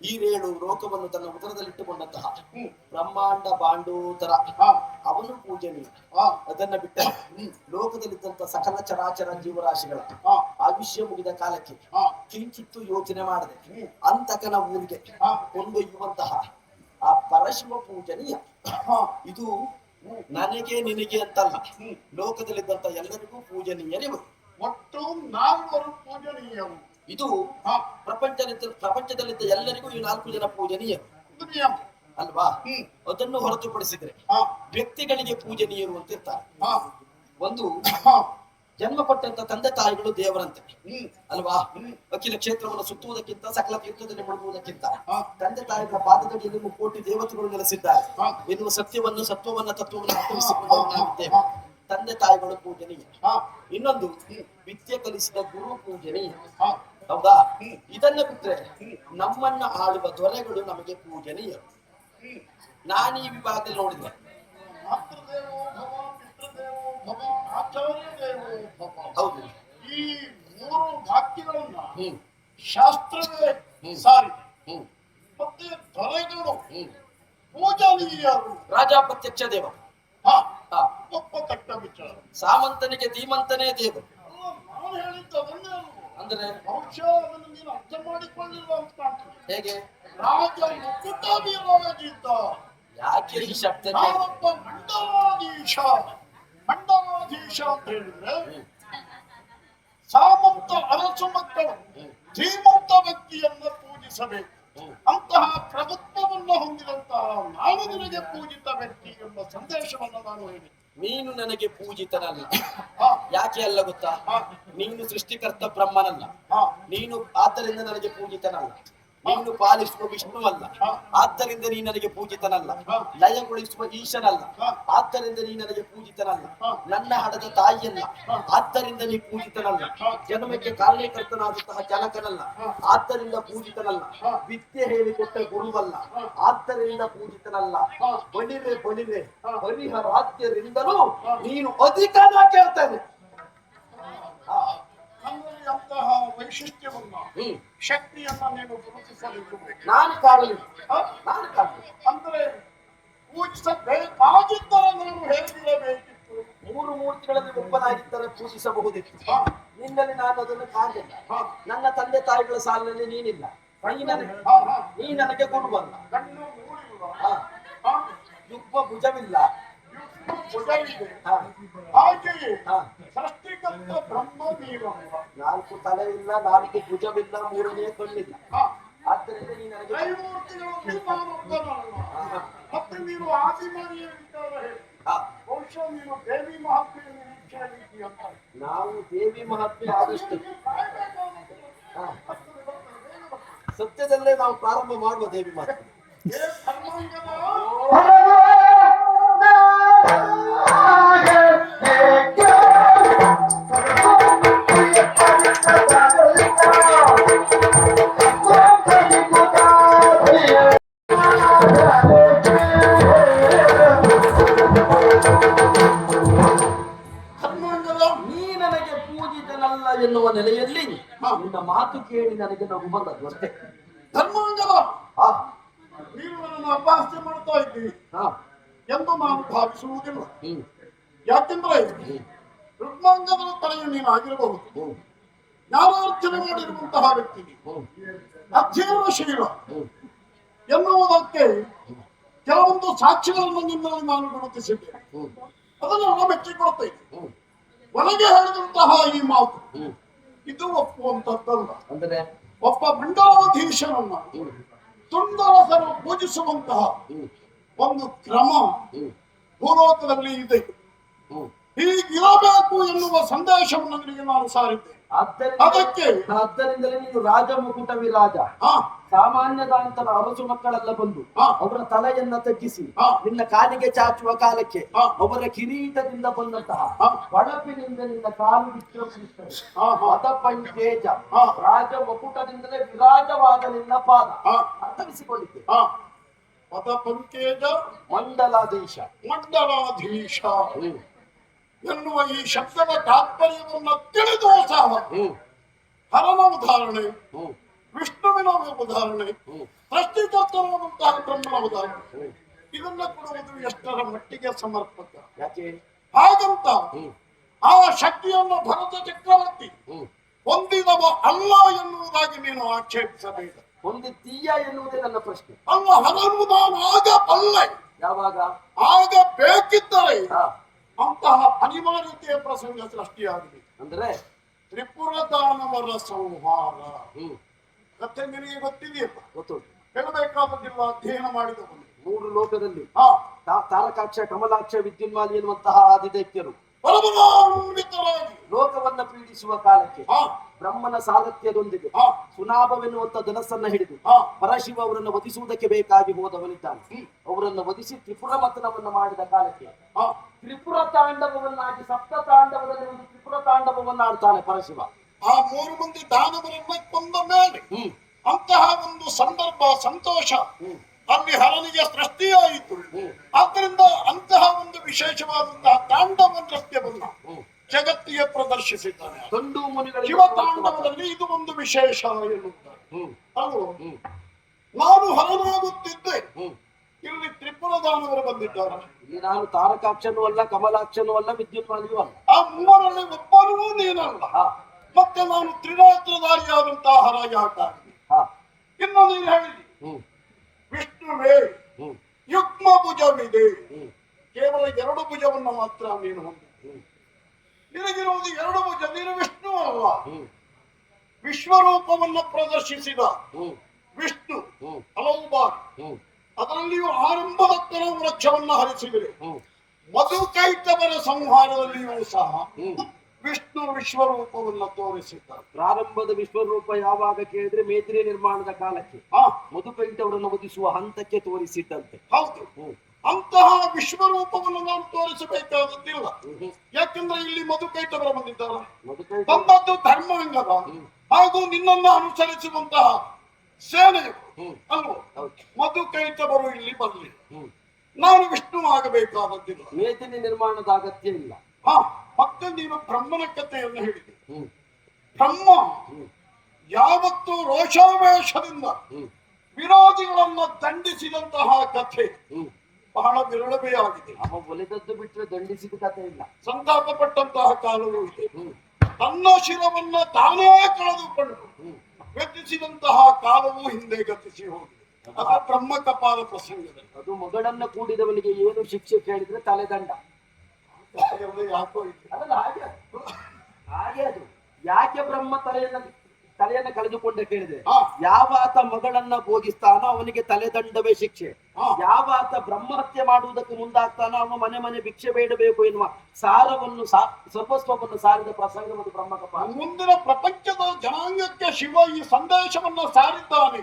ಈ 7 ಲೋಕವನ್ನು ತನ್ನ ಉದರದಲ್ಲಿಟ್ಟುಕೊಂಡಂತಹ ಬ್ರಹ್ಮಾಂಡ ಬಾಂಡೋದರ, ಅವನು ಪೂಜನೀಯ. ಅದನ್ನ ಬಿಟ್ಟ ಲೋಕದಲ್ಲಿದ್ದಂತಹ ಸಕಲ ಚರಾಚರ ಜೀವರಾಶಿಗಳ ಆಯುಷ್ಯ ಮುಗಿದ ಕಾಲಕ್ಕೆ ಕಿಂಚಿತ್ತು ಯೋಚನೆ ಮಾಡದೆ ಅಂತಕನ ಊರಿಗೆ ಕೊಂಡೊಯ್ಯುವಂತಹ ಆ ಪರಶಿವ ಪೂಜನೀಯ. ಇದು ನನಗೆ ನಿನಗೆ ಅಂತಲ್ಲ, ಲೋಕದಲ್ಲಿದ್ದಂತ ಎಲ್ಲರಿಗೂ ಪೂಜನೀಯರಿವರು. ಒಟ್ಟು 4 ಪೂಜನೀಯರು. ಇದು ಪ್ರಪಂಚದಲ್ಲಿದ್ದ ಎಲ್ಲರಿಗೂ ಈ 4 ಜನ ಪೂಜನೀಯರು ಅಲ್ವಾ? ಅದನ್ನು ಹೊರತುಪಡಿಸಿದ್ರೆ ವ್ಯಕ್ತಿಗಳಿಗೆ ಪೂಜನೀಯರು ಅಂತ ಇರ್ತಾರೆ. ಒಂದು ಜನ್ಮ ಕೊಟ್ಟಂತ ತಂದೆ ತಾಯಿಗಳು ದೇವರಂತೆ ಅಲ್ವಾ? ಅಖಿಲ ಕ್ಷೇತ್ರವನ್ನು ಸುತ್ತುವುದಕ್ಕಿಂತ ಸಕಲ ತೀರ್ಥದಲ್ಲಿ ಮುಳುಗುವುದಕ್ಕಿಂತ ತಂದೆ ತಾಯಿಗಳ ಪಾದದಡಿಯಲ್ಲಿ 3 ಕೋಟಿ ದೇವತೆಗಳು ನೆಲೆಸಿದ್ದಾರೆ ಎನ್ನುವ ಸತ್ಯವನ್ನ ತತ್ವವನ್ನು ಅರ್ಥವಿಸಿಕೊಳ್ಳುತ್ತೇವೆ. ತಂದೆ ತಾಯಿಗಳು ಪೂಜನೀಯ. ಇನ್ನೊಂದು ವಿದ್ಯೆ ಕಲಿಸಿದ ಗುರು ಪೂಜನೀಯ. ಹೌದಾ? ಇದನ್ನ ಬಿಟ್ರೆ ನಮ್ಮನ್ನ ಆಳುವ ದೊರೆಗಳು ನಮಗೆ ಪೂಜನೀಯರು. ನಾನು ಈ ವಿಭಾಗದಲ್ಲಿ ನೋಡಿದ್ರೆ ಹೌದು, ಈ 3 ವಾಕ್ಯಗಳನ್ನ ಶಾಸ್ತ್ರವೇ ಸಾರಿ. ಮತ್ತೆ ದೊರೆಗಳು ಪೂಜನೀಯರು. ರಾಜ ಪ್ರತ್ಯಕ್ಷ ದೇವ, ಒಪ್ಪತಕ್ಕ ವಿಚಾರ. ಸಾಮಂತನಿಗೆ ಧೀಮಂತನೇ ದೇವರು. ನಾನು ಹೇಳಿದ್ದು ಅದನ್ನೇ ಅಂದ್ರೆ ಬಹುಶಃ ಅದನ್ನು ನೀನು ಅರ್ಥ ಮಾಡಿಕೊಳ್ಳಿಲ್ಲ ಅಂತ ಕಾಣ್ತದೆ. ಹೇಗೆ? ರಾಜ ಮುಕುಟವಿರಾಜಿದ್ದ. ಯಾಕೆ ಈ ಶಬ್ದ? ನಾನೊಬ್ಬ ಮಂಡಲಾಧೀಶ ಅಂತ ಹೇಳಿದ್ರೆ ಸಾಮಂತ ಅರಸು ಮಕ್ಕಳು ಧೀಮಂತ ವ್ಯಕ್ತಿಯನ್ನ ಪೂಜಿಸಬೇಕು. ಅಂತಹ ಪ್ರಭುತ್ವವನ್ನು ಹೊಂದಿದಂತಹ ನಾನು ನಿನಗೆ ಪೂಜಿತ ವ್ಯಕ್ತಿ ಎಂಬ ಸಂದೇಶವನ್ನು ನಾನು ಹೇಳಿದೆ. ನೀನು ನನಗೆ ಪೂಜಿತನಲ್ಲ. ಹಾ, ಯಾಕೆ ಅಲ್ಲ ಗೊತ್ತಾ? ಹಾ, ನೀನು ಸೃಷ್ಟಿಕರ್ತ ಬ್ರಹ್ಮನಲ್ಲ. ಹಾ, ನೀನು ಆದ್ದರಿಂದ ನನಗೆ ಪೂಜಿತನಲ್ಲ. ನೀನು ಪಾಲಿಸುವ ವಿಷ್ಣುವಲ್ಲ, ಹಾ. ಆದ್ದರಿಂದ ನೀ ನನಗೆ ಪೂಜಿತನಲ್ಲ. ಹಾ. ಲಯಗೊಳಿಸುವ ಈಶನಲ್ಲ, ಹಾ. ಆದ್ದರಿಂದ ನೀ ನನಗೆ ಪೂಜಿತನಲ್ಲ. ಹಾ. ನನ್ನ ಹಡದ ತಾಯಿಯಲ್ಲ, ಹಾ. ಆದ್ದರಿಂದ ನೀ ಪೂಜಿತನಲ್ಲ. ಹಾ. ಜನ್ಮಕ್ಕೆ ಕಾರಣಕರ್ತನಾದಂತಹ ಜನಕನಲ್ಲ, ಹಾ. ಆದ್ದರಿಂದ ಪೂಜಿತನಲ್ಲ. ಹಾ. ವಿದ್ಯೆ ಹೇಳಿಕೊಟ್ಟ ಗುರುವಲ್ಲ, ಹಾ. ಆದ್ದರಿಂದ ಪೂಜಿತನಲ್ಲ. ಹಾ. ಬಣಿವೆ ಬಣಿವೆ ಹಾ. ಹರಿಹರಾದ್ಯರಿಂದಲೂ ಹಾ. ನೀನು ಅಧಿಕನ ಕೇಳ್ತಾನೆ. ನನ್ನಲ್ಲಿ ಅಂತಹ ವೈಶಿಷ್ಟ್ಯವನ್ನ ಶಕ್ತಿಯನ್ನ ನೀನು ಗುರುತಿಸಲಿಕ್ಕೆ ನಾನು ಕಾಣಲಿಲ್ಲ. ಹಾ? ನಾನು ಕಾಣಲಿಲ್ಲ. ಅಂದ್ರೆ ಪೂಜಿಸಬೇಕಾಗಿದ್ದರೆ ನಾನು ಹೇಗಿರಬೇಕಿತ್ತು? ಮೂರು ಮೂರ್ತಿಗಳಲ್ಲಿ ಒಬ್ಬನಾಗಿದ್ದರೆ ಪೂಜಿಸಬಹುದಿತ್ತು. ಹಾ, ನಿನ್ನಲ್ಲಿ ನಾನು ಅದನ್ನು ಕಾಣಲಿಲ್ಲ. ಹಾ, ನನ್ನ ತಂದೆ ತಾಯಿಗಳ ಸಾಲಿನಲ್ಲಿ ನೀನಿಲ್ಲ. ಹಾ, ಹಾ. ನೀ ನನಗೆ ಗುರುವಲ್ಲ. ಕಣ್ಣು ಮೂಡಿಲ್ಲ. ಹಾ. ಹಾ, ಯುಗ್ಮ ಭುಜವಿಲ್ಲ. ಭುಜವಿದೆ. ಹಾ. ಹಾಗೆಯೇ ಹಾ. ಸೃಷ್ಟಿಕರ್ತ ಬ್ರಹ್ಮ ನೀವಲ್ಲ. ನಾಲ್ಕು ತಲೆ ಇಲ್ಲ, ನಾಲ್ಕು ಭುಜವಿಲ್ಲ, ಮೂರನೇ ಕಣ್ಣಿಲ್ಲ. ಹಾ, ಆದ್ದರಿಂದ ನೀ ನನಗೆ ತ್ರೈಮೂರ್ತಿಗಳಲ್ಲಿ ನಾನೊಬ್ಬನಲ್ಲ. ಹಾ. ಮತ್ತೆ ನೀನು ಆದಿಮಾನಿಯ ವಿಚಾರ ಹೇಳಿ. ಹಾ. ಬಹುಶಃ ನೀನು ದೇವಿ ಮಹಾತ್ಮೆಯ ನಿರೀಕ್ಷೆ ಅಂತ. ನಾವು ದೇವಿ ಮಹಾತ್ಮೆ ಆದಷ್ಟು ಹಾ. ಸತ್ಯದಲ್ಲೇ ನಾವು ಪ್ರಾರಂಭ ಮಾಡುವ ದೇವಿ ಮಹಾತ್ಮೆ. ಏ ಧರ್ಮಾಂಗದ ನೀ ನನಗೆ ಪೂಜಿತನಲ್ಲ ಎನ್ನುವ ನೆಲೆಯಲ್ಲಿ ಹಾ. ನಿನ್ನ ಮಾತು ಕೇಳಿ ನನಗೆ ನಗು ಬಂದದ್ದು ಅಷ್ಟೇ. ಧರ್ಮಾಂಗದ ಹಾ. ನೀನು ನನ್ನನ್ನು ಅಪಹಾಸ್ಯ ಮಾಡ್ತಾ ಇದ್ದೀವಿ ಹಾ. ಎಂದು ನಾನು ಭಾವಿಸುವುದಿಲ್ಲ. ಹ್ಮ್. ಯಾಕೆಂದ್ರೆ ಋಗ್ಮಾಂಗದ ತಲೆಯು ನೀನು ಆಗಿರಬಹುದು. ಹ್ಮ್. ಜ್ಞಾನಾರ್ಜನೆ ಮಾಡಿರುವಂತಹ ವ್ಯಕ್ತಿ ಹ್ಮ್. ಅಧ್ಯಯನಶೀಲ ಹ್ಮ್. ಎನ್ನುವುದಕ್ಕೆ ಕೆಲವೊಂದು ಸಾಕ್ಷಿಗಳನ್ನು ನಿನ್ನಲ್ಲಿ ನಾನು ಗುರುತಿಸಿದ್ದೇನೆ. ಹ್ಮ್. ಅದನ್ನೆಲ್ಲ ಮೆಚ್ಚಿಕೊಳ್ತೇನೆ. ಹ್ಮ್. ಒಳಗೆ ಹೇಳಿದಂತಹ ಈ ಮಾತು ಹ್ಮ್. ಇದು ಒಪ್ಪುವಂತದ್ದಲ್ಲ. ಅಂದರೆ ಒಬ್ಬ ಮಂಡಲಾಧೀಶನನ್ನ ಹ್ಮ್. ಸುಂದರಸರು ಪೂಜಿಸುವಂತಹ ಹ್ಮ್. ಒಂದು ಕ್ರಮ ಹ್ಮ್. ಭೂಲೋಕದಲ್ಲಿ ಇದೆ. ಹ್ಮ್. ಹೀಗಿರಬೇಕು ಎನ್ನುವ ಸಂದೇಶವನ್ನು ನಿನಗೆ ನಾನು ಸಾರಿದ್ದೆ. ಆದ್ದರಿಂದಲೇ ನೀನು ರಾಜ ಮುಕುಟ ವಿರಾಜ ಹಾ, ಸಾಮಾನ್ಯದಾಂತರ ಅರಸು ಮಕ್ಕಳೆಲ್ಲ ಬಂದು ಹಾ. ಅವರ ತಲೆಯನ್ನ ತಗ್ಗಿಸಿ ಹಾ. ನಿನ್ನ ಕಾಲಿಗೆ ಚಾಚುವ ಕಾಲಕ್ಕೆ ಹಾ. ಅವರ ಕಿರೀಟದಿಂದ ಬಂದಂತಹ ಹಾ. ಹೊಳಪಿನಿಂದ ನಿನ್ನ ಕಾಲು ವಿಶ್ರಮಿಸುತ್ತದೆ. ಹಾ, ಹಾ. ಅದ ಪಂಚೇಜ ಹಾ. ರಾಜ ಮುಕುಟದಿಂದಲೇ ವಿರಾಜವಾದ ನಿನ್ನ ಪಾದ ಹಾ. ಅರ್ಥವಿಸಿಕೊಂಡಿದ್ದೆ. ಹಾ. ಪದ ಪಂಕೇಜ ಮಂಡಲಾಧೀಶ ಮಂಡಲಾಧೀಶ ಹ್ಮ್. ಎನ್ನುವ ಈ ಶಬ್ದದ ತಾತ್ಪರ್ಯವನ್ನು ತಿಳಿದು ಸಹ ಹ್ಮ್. ಹರನ ಉದಾಹರಣೆ, ಹ್ಮ್. ವಿಷ್ಣುವಿನ ಉದಾಹರಣೆ, ಹ್ಮ್. ಸೃಷ್ಟಿಕರ್ತನಾದಂತಹ ಬ್ರಹ್ಮನ ಉದಾಹರಣೆ, ಹ್ಮ್. ಇದನ್ನ ಕೊಡುವುದು ಎಷ್ಟರ ಮಟ್ಟಿಗೆ ಸಮರ್ಪಕ. ಯಾಕೆ ಹಾಗಂತ ಹ್ಮ್. ಆ ಶಕ್ತಿಯನ್ನು ಭರತ ಚಕ್ರವರ್ತಿ ಹ್ಮ್. ಹೊಂದಿದವ ಅಲ್ಲ ಎನ್ನುವುದಾಗಿ ನೀನು ಆಕ್ಷೇಪಿಸಬೇಕು. ಹೊಂದಿದ್ದೀಯ ಎನ್ನುವುದೇ ನನ್ನ ಪ್ರಶ್ನೆ. ಅಲ್ಲ, ಹರನು ನಾನು ಆಗ ಬಲ್ಲೆ, ಯಾವಾಗ ಆಗ ಬೇಕಿದ್ದರೆ ಹಾ. ಅಂತಹ ಅನಿವಾರ್ಯತೆಯ ಪ್ರಸಂಗ ಸೃಷ್ಟಿಯಾಗಿದೆ. ಅಂದ್ರೆ ತ್ರಿಪುರದಾನವರ ಸಂಹಾರ ಹ್ಮ್. ಕಥೆ ನಿನಗೆ ಗೊತ್ತಿದೆಯಲ್ಲ, ಗೊತ್ತುಂಟು. ಹೇಳಬೇಕಾದದ್ದಿಲ್ಲ, ಅಧ್ಯಯನ ಮಾಡಿದವನು. ಮೂರು ಲೋಕದಲ್ಲಿ ಹಾ, ತಾರಕಾಕ್ಷ ಕಮಲಾಕ್ಷ ವಿದ್ಯುನ್ಮಾಲಿ ಎನ್ನುವಂತಹ ಆದಿದೈತ್ಯರು ಪರಮನಾನ್ವಿತರಾಗಿ ಲೋಕವನ್ನ ಪೀಡಿಸುವ ಕಾಲಕ್ಕೆ ಹಾ, ಬ್ರಹ್ಮನ ಸಾರಥ್ಯದೊಂದಿಗೆ ಹಾ, ಸುನಾಭವೆನ್ನುವಂತ ಧನಸ್ಸನ್ನ ಹಿಡಿದು ಹಾ, ಪರಶಿವ ಅವರನ್ನು ವಧಿಸುವುದಕ್ಕೆ ಬೇಕಾಗಿ ಹೋದವನಿದ್ದಾನೆ. ಅವರನ್ನು ವಧಿಸಿ ತ್ರಿಪುರ ಮತನವನ್ನ ಮಾಡಿದ ಕಾಲಕ್ಕೆ ಹಾ, ತ್ರಿಪುರ ತಾಂಡವವನ್ನಾಗಿ ಸಪ್ತ ತಾಂಡವದಲ್ಲಿ ಒಂದು ತ್ರಿಪುರ ತಾಂಡವವನ್ನಾಡ್ತಾನೆ ಪರಶಿವ. ಆ 3 ಮಂದಿ ದಾನವರನ್ನ ಕೊಂದ ಮೇಲೆ ಹ್ಮ್. ಅಂತಹ ಒಂದು ಸಂದರ್ಭ, ಸಂತೋಷ ಹ್ಮ್. ಅಲ್ಲಿ ಹರನಿಗೆ ಸೃಷ್ಟಿಯಾಯಿತು. ಹ್ಮ್. ಆದ್ದರಿಂದ ಅಂತಹ ಒಂದು ವಿಶೇಷವಾದಂತಹ ತಾಂಡವ ನೃತ್ಯವನ್ನ ಹ್ಮ್. ಜಗತ್ತಿಗೆ ಪ್ರದರ್ಶಿಸಿದ್ದಾನೆ. ಗಂಡು ಮುನಿಗಳಿಗೆ ಶಿವ ತಾಂಡವದಲ್ಲಿ ಇದು ಒಂದು ವಿಶೇಷ ಎನ್ನುತ್ತಾರೆ. ಹ್ಮ್. ಅಲ್ವಾ? ಹ್ಮ್. ನಾನು ಹರನಾಗುತ್ತಿದ್ದೆ, ಹ್ಮ್. ಇಲ್ಲಿ ತ್ರಿಪುರ ದಾನವರು ಬಂದಿದ್ದಾರೆ. ಇಲ್ಲಿ ನಾನು ತಾರಕಾಕ್ಷನೂ ಅಲ್ಲ, ಕಮಲಾಕ್ಷನೂ ಅಲ್ಲ, ವಿದ್ಯುನ್ಮಾಲಿಯೂ ಅಲ್ಲ. ಆ ಮೂವರಲ್ಲಿ ಒಬ್ಬನೂ ನೀನಲ್ಲ. ಹಾ. ಮತ್ತೆ ನಾನು ತ್ರಿನೇತ್ರಧಾರಿಯಾದಂತಹ ಹರ ಯಾಕಾಗಿ. ಹಾ. ಇನ್ನು ನೀನು ಹೇಳಿದಿ ಹ್ಮ್. ವಿಷ್ಣುವೇ ಹ್ಮ್. ಯುಗ್ಮ ಭುಜವಿದೆ, ಹ್ಮ್. ಕೇವಲ 2 ಭುಜವನ್ನು ಮಾತ್ರ ನೀನು ಹೊಂದಿ. ಹ್ಮ್. ನಿನಗಿರುವುದು 2 ಭುಜ, ನೀನು ವಿಷ್ಣು ಅಲ್ಲ. ಹ್ಮ್. ವಿಶ್ವರೂಪವನ್ನು ಪ್ರದರ್ಶಿಸಿದ ಹ್ಮ್. ವಿಷ್ಣು ಹ್ಮ್. ಹಲವು ಬಾರಿ ಹ್ಮ್. ಅದರಲ್ಲಿಯೂ ಆರಂಭದ ವೃಕ್ಷವನ್ನ ಹರಿಸಿದರೆ ಹ್ಮ್. ಮಧುಕೈಟವರ ಸಂಹಾರದಲ್ಲಿಯೂ ಸಹ ವಿಷ್ಣು ವಿಶ್ವರೂಪವನ್ನು ತೋರಿಸಿದ್ದಾರೆ. ಪ್ರಾರಂಭದ ವಿಶ್ವರೂಪ ಯಾವಾಗ ಕೇಳಿದ್ರೆ ಮೇತ್ರಿ ನಿರ್ಮಾಣದ ಕಾಲಕ್ಕೆ ಆ ಮಧುಕೈಟವರನ್ನು ವಧಿಸುವ ಹಂತಕ್ಕೆ ತೋರಿಸಿದ್ದಂತೆ. ಹೌದು, ಅಂತಹ ವಿಶ್ವರೂಪವನ್ನು ನಾವು ತೋರಿಸಬೇಕಾದದ್ದಿಲ್ಲ. ಯಾಕಂದ್ರೆ ಇಲ್ಲಿ ಮಧುಕೈಟವರ ಬಂದಿದ್ದಾರೆ, ಮಧುಕೈಟ ಬಂದದ್ದು ಧರ್ಮಾಂಗದ ಹಾಗೂ ನಿನ್ನನ್ನು ಅನುಸರಿಸುವಂತಹ ಸೇನೆಯು ಅಲ್ವೋ. ಮಧುಕೈಟವರು ಇಲ್ಲಿ ಬರಲಿ, ನಾನು ವಿಷ್ಣು ಆಗಬೇಕಾದದ್ದಿಲ್ಲ. ಮೇದಿನಿ ನಿರ್ಮಾಣದ ಅಗತ್ಯ ಇಲ್ಲ. ಮತ್ತೆ ನೀನು ಬ್ರಹ್ಮನ ಕಥೆಯನ್ನು ಹೇಳಿದೆ. ಬ್ರಹ್ಮ ಯಾವತ್ತು ರೋಷಾವೇಶದಿಂದ ವಿರೋಧಿಗಳನ್ನ ದಂಡಿಸಿದಂತಹ ಕಥೆ ಬಹಳ ವಿರಳವೇ ಆಗಿದೆ. ಅವ ಒಲೆದದ್ದು ಬಿಟ್ಟರೆ ದಂಡಿಸಿದ ಕಥೆ ಇಲ್ಲ. ಸಂತಾಪ ಪಟ್ಟಂತಹ ಕಾಲವೂ ಇದೆ. ತನ್ನ ಶಿರವನ್ನ ತಾನೇ ಕಳೆದುಕೊಂಡು ವ್ಯತಿಸಿದಂತಹ ಕಾಲವೂ ಹಿಂದೆ ಗತಿಸಿ ಹೋಗಿದೆ. ಅದು ಬ್ರಹ್ಮ ಕಪಾಲ ಪ್ರಸಂಗದಲ್ಲಿ. ಅದು ಮಗಳನ್ನ ಕೂಡಿದವನಿಗೆ ಏನು ಶಿಕ್ಷೆ ಕೇಳಿದ್ರೆ ತಲೆದಂಡ. ಯಾಕೋ ಇದೆ. ಅದಲ್ಲ ಹಾಗೆ ಅದು ಯಾಕೆ ಬ್ರಹ್ಮ ತಲೆಯನ್ನ ಕಳೆದುಕೊಂಡೆ ಕೇಳಿದೆ. ಯಾವ ಆತ ಮಗಳನ್ನ ಭೋಗಿಸ್ತಾನೋ ಅವನಿಗೆ ತಲೆದಂಡವೇ ಶಿಕ್ಷೆ. ಯಾವ ಆತ ಬ್ರಹ್ಮ ಹತ್ಯೆ ಮಾಡುವುದಕ್ಕೆ ಮುಂದಾಗ್ತಾನೋ ಅವನು ಮನೆ ಮನೆ ಭಿಕ್ಷೆ ಬೇಡಬೇಕು ಎನ್ನುವ ಸಾರವನ್ನು ಸರ್ವಸ್ವವನ್ನು ಸಾರಿದ ಪ್ರಸಂಗ ಮತ್ತು ಬ್ರಹ್ಮ ಕಪಾಲ. ಮುಂದಿನ ಪ್ರಪಂಚದ ಜನಾಂಗಕ್ಕೆ ಶಿವ ಈ ಸಂದೇಶವನ್ನು ಸಾರಿದ್ದಾನೆ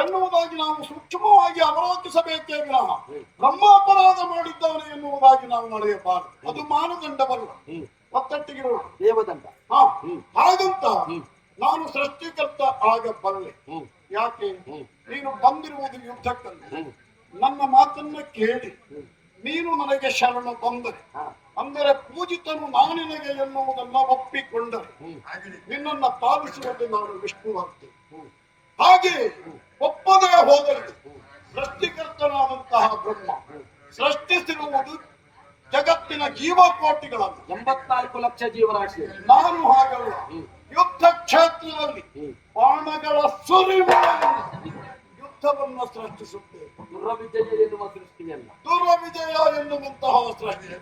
ಎನ್ನುವುದಾಗಿ ನಾವು ಸೂಕ್ಷ್ಮವಾಗಿ ಅವಲೋಕಿಸಬೇಕೇ ವಿನಃ ಬ್ರಹ್ಮಾಪರಾಧ ಮಾಡಿದ್ದಾನೆ ಎನ್ನುವುದಾಗಿ ನಾವು ನಡೆಯಬಾರದು. ಅದು ಮಾನದಂಡವಲ್ಲ, ಒತ್ತಟ್ಟಿಗಿರುವ ದೇವದಂಡ. ಹಾಗಂತ ನಾನು ಸೃಷ್ಟಿಕರ್ತ ಆಗಬಲ್ಲೆ. ಯಾಕೆ ನೀನು ಬಂದಿರುವುದು ಯುದ್ಧಕ್ಕಲ್ಲ. ನನ್ನ ಮಾತನ್ನ ಕೇಳಿ ನೀನು ನನಗೆ ಶರಣ ಬಂದರೆ, ಅಂದರೆ ಪೂಜಿತನು ನಾನಿನಗೆ ಎನ್ನುವುದನ್ನ ಒಪ್ಪಿಕೊಂಡರೆ ನಿನ್ನನ್ನ ಪಾಲಿಸುವುದು ನಾನು ವಿಷ್ಣುವಾಗ್ತೇನೆ. ಹಾಗೆ ಒಪ್ಪದೇ ಹೋದರೆ ಸೃಷ್ಟಿಕರ್ತನಾದಂತಹ ಬ್ರಹ್ಮ ಸೃಷ್ಟಿಸಿರುವುದು ಜಗತ್ತಿನ ಜೀವಕೋಟಿಗಳನ್ನು, 84 ಲಕ್ಷ ಜೀವರಾಶಿ. ನಾನು ಹಾಗಲ್ಲ. ಯುದ್ಧ ಕ್ಷೇತ್ರದಲ್ಲಿ ಬಾಣಗಳ ಸುರಿಮಳೆಯಿಂದ ಯುದ್ಧವನ್ನು ಸೃಷ್ಟಿಸುತ್ತೇವೆ. ದುರ್ವಿಜಯ ಎನ್ನುವ ಸೃಷ್ಟಿಯಲ್ಲ, ದುರ್ವಿಜಯ ಎನ್ನುವಂತಹ ಸೃಷ್ಟಿ.